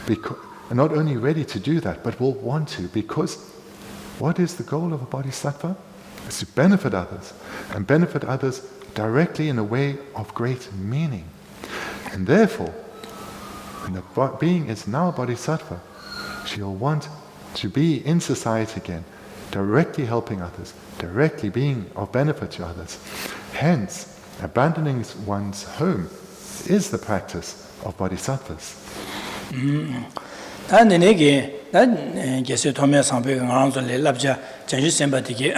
and not only ready to do that, but will want to, because what is the goal of a bodhisattva? It's to benefit others, and benefit others directly in a way of great meaning. And therefore, when the being is now a bodhisattva, she'll want to be in society again, directly helping others, directly being of benefit to others. Hence, abandoning one's home is the practice of bodhisattvas. Geshe Thubten Rabten labja janju semba digi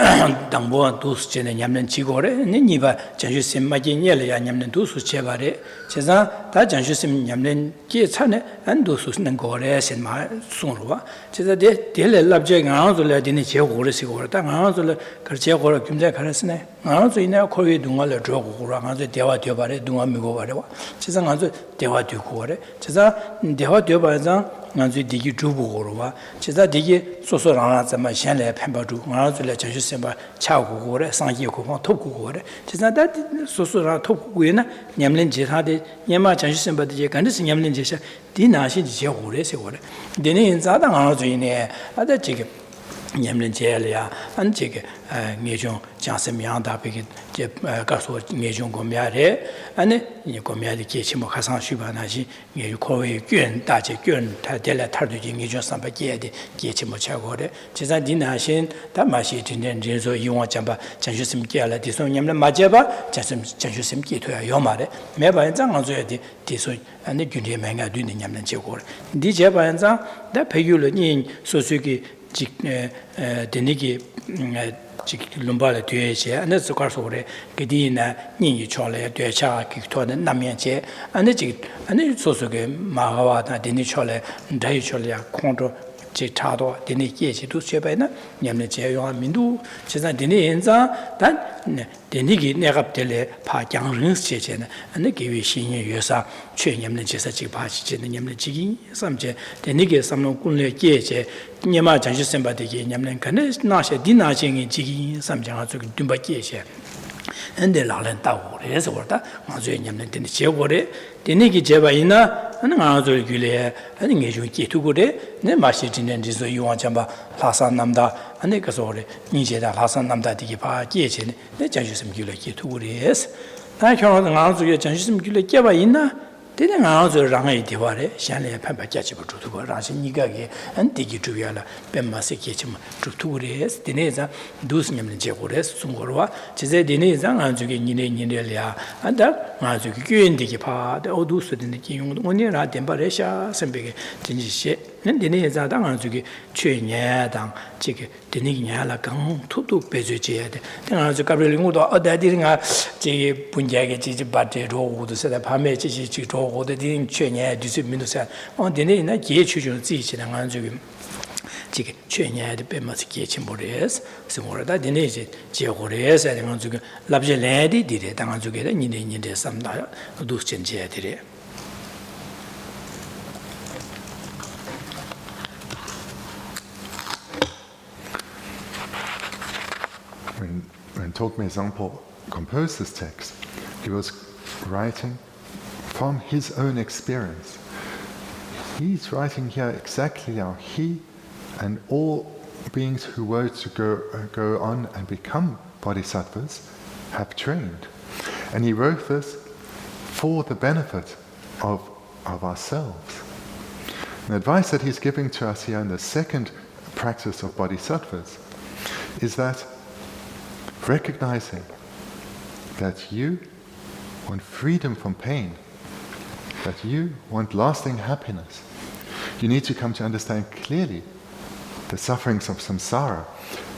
dangbo dus chene nyamnen chigore niba janju semma gi nyele ya nyamnen dus chebare cheza da janju sem nyamnen gi chane an dus nang gore sen ma sunruwa cheza de le labja ngang le dine che gore si gore da ngang le kar che gore kimja karasne ngang zo ina ko wi dunga le jo gore ngang zo dewa de bare dunga mi go bare wa cheza ngang zo dewa de gore cheza dewa de bare zang ngang zo digi jubu gore wa cheza digi soso rana zama shen le pemba ju ngā rā janju semba chā gu gu re, sāng ye gu fāng tōp gu gu re. Chizā dā sō sō rā tōp gu gu na nyamlin je thā de, nyamā janju semba de je gandhi si nyamlin je sha, di nā shi je gu re se gu re. Dini yin zā dā ngā rā zu yin e, ādā jī nyamlin je le ya, an jī ngē chōng jāng sem yāng dā pī ki kā sō ngē chōng gō miyā re, ane gō miyā de kē chī mō khā sāng shū bā nā shi, ngē yu kō wē gyōn dā jī gyōn tā de la thār du jī ngē chōng sāng bā kē de kē chī mō chā gō re. Chī sā di nā shi, dā mā shi jīn dēn jīn sō yī wā chā mbā, jāng shū sim kē la, di sō nyamlin mā jē bā, jāng shū sim kē tu ya yō mā re. Mē bā yin zā ngā sō ya di sō ane gyōn de mē ngā du ni nyamlin chē gō re. Di jē bā yin zā, dā pē yu lo nī sō sū ki Bendigo lumba le tue che ane zukar so re gedi na ni yi cho le tue cha ki to na nam yan che ane so so ge ma ga wa na deni cho le dai cho le ya kong do che cha do deni ye che du che ba na nyam le che yo min du che sa deni yin za dan deni gi ne gap de le pa jiang ren che che na ane ge wi xin ye yue sa che nyam le che sa ji pa chi che na nyam le ji gi sam che deni ge sam no kun le ye che nyama janju semba de ge nyam le kan na she di na che ngi ji gi sam jang a zu gi dum ba ge che ande la len ta wo re so da ma zu nyam le deni che wo re deni gi je ba yin na ane nga zu gi le ane nge ju ge tu go re ne ma shi jin den ji zo yu wang chang ba la san nam da ane ka so re ni je da la san nam da de ge pa ge che ne janju sem gi le ge tu go re es da kyo nga zu ge janju sem gi le ge ba yin na dene ngā zu rāngā yi diwa re, xiān le pāmbā kia chiba chuk tuwa, rāngshī nīgā ki ān dīgi chubiyā la, pēmbā sī kia chiba chuk tuwa re, dene zā dūs nyam le che gu re, sūngu rwa, chizē dene zā ngā zu ki nīne le ya, ān dā ngā zu ki gyōn dīgi pā, dā o dūs dene ki yung, ngō nī rā dēmbā re, xā sāmbē ki dīnjī xie, Dini Zadang Zuki, Chunya Dang, Chiki, Diniala Gang, Tutu Bezuji, then as a Gabriel, or that didn't Punjagi, Bati, Road, the set up Hamechi, or the Din Chunya, Disipminusa, on Dini, Yechu, Zichi, and Anzuki. Chunya, the Bemas Kitchen Boreas, Simora, that Dinesi, Geores, and Anzuki, Labjeladi did it, and Anzuki, and Yin, some Dustin Jetty. When Thogme Zangpo composed this text, he was writing from his own experience. He's writing here exactly how he and all beings who were to go on and become bodhisattvas have trained. And he wrote this for the benefit of ourselves. The advice that he's giving to us here in the second practice of bodhisattvas is that recognizing that you want freedom from pain, that you want lasting happiness, you need to come to understand clearly the sufferings of samsara,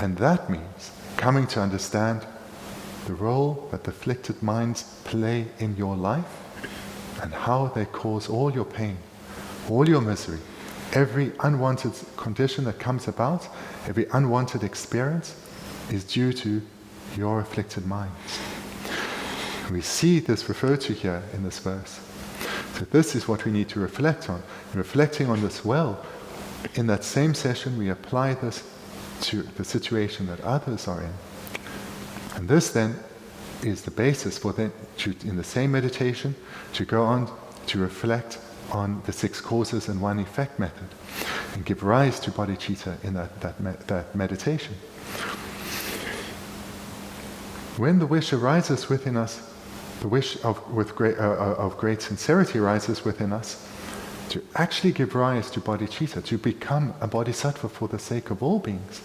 and that means coming to understand the role that the afflicted minds play in your life and how they cause all your pain, all your misery, every unwanted condition that comes about, every unwanted experience is due to your afflicted minds. We see this referred to here in this verse. So this is what we need to reflect on. Reflecting on this well, in that same session we apply this to the situation that others are in. And this then is the basis for then, in the same meditation, to go on to reflect on the 6 causes and 1 effect method, and give rise to bodhicitta in that meditation. When the wish arises within us, the wish of great sincerity arises within us, to actually give rise to bodhicitta, to become a bodhisattva for the sake of all beings.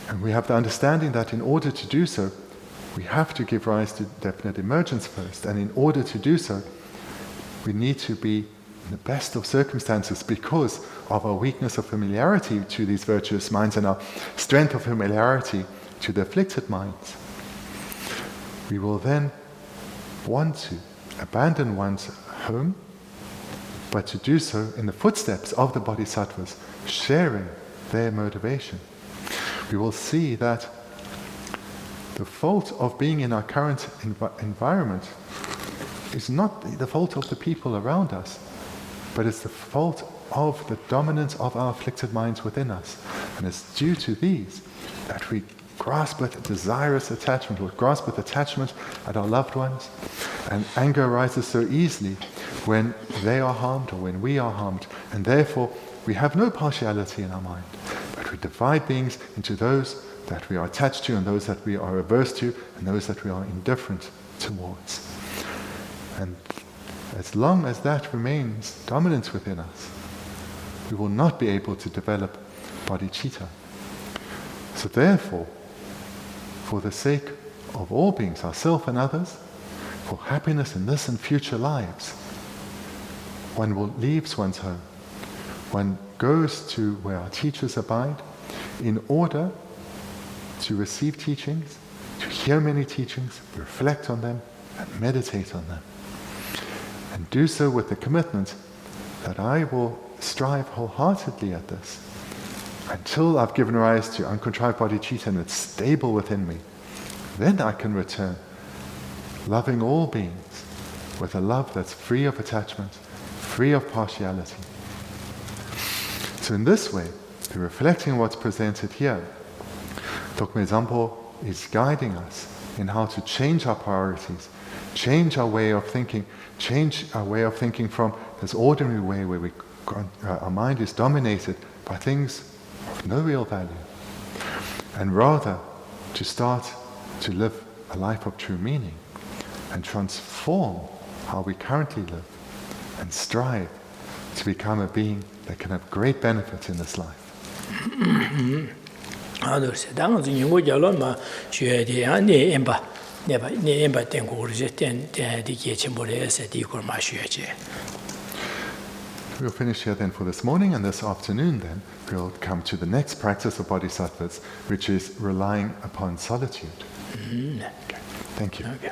And we have the understanding that in order to do so, we have to give rise to definite emergence first. And in order to do so, we need to be in the best of circumstances because of our weakness of familiarity to these virtuous minds and our strength of familiarity to the afflicted minds. We will then want to abandon one's home, but to do so in the footsteps of the bodhisattvas, sharing their motivation. We will see that the fault of being in our current environment is not the fault of the people around us, but it's the fault of the dominance of our afflicted minds within us. And it's due to these that we grasp with desirous attachment, or grasp with attachment at our loved ones, and anger arises so easily when they are harmed or when we are harmed, and therefore we have no partiality in our mind, but we divide beings into those that we are attached to and those that we are averse to and those that we are indifferent towards. And as long as that remains dominant within us, we will not be able to develop bodhicitta. So therefore, for the sake of all beings, ourselves and others, for happiness in this and future lives, one leaves one's home. One goes to where our teachers abide in order to receive teachings, to hear many teachings, reflect on them, and meditate on them. And do so with the commitment that I will strive wholeheartedly at this until I've given rise to uncontrived bodhicitta and it's stable within me. Then I can return, loving all beings with a love that's free of attachment, free of partiality. So in this way, through reflecting on what's presented here, Thogme Zangpo is guiding us in how to change our priorities, change our way of thinking from this ordinary way where our mind is dominated by things of no real value, and rather to start to live a life of true meaning and transform how we currently live and strive to become a being that can have great benefit in this life. We'll finish here then for this morning, and this afternoon then we'll come to the next practice of bodhisattvas, which is relying upon solitude. Okay. Thank you. Okay.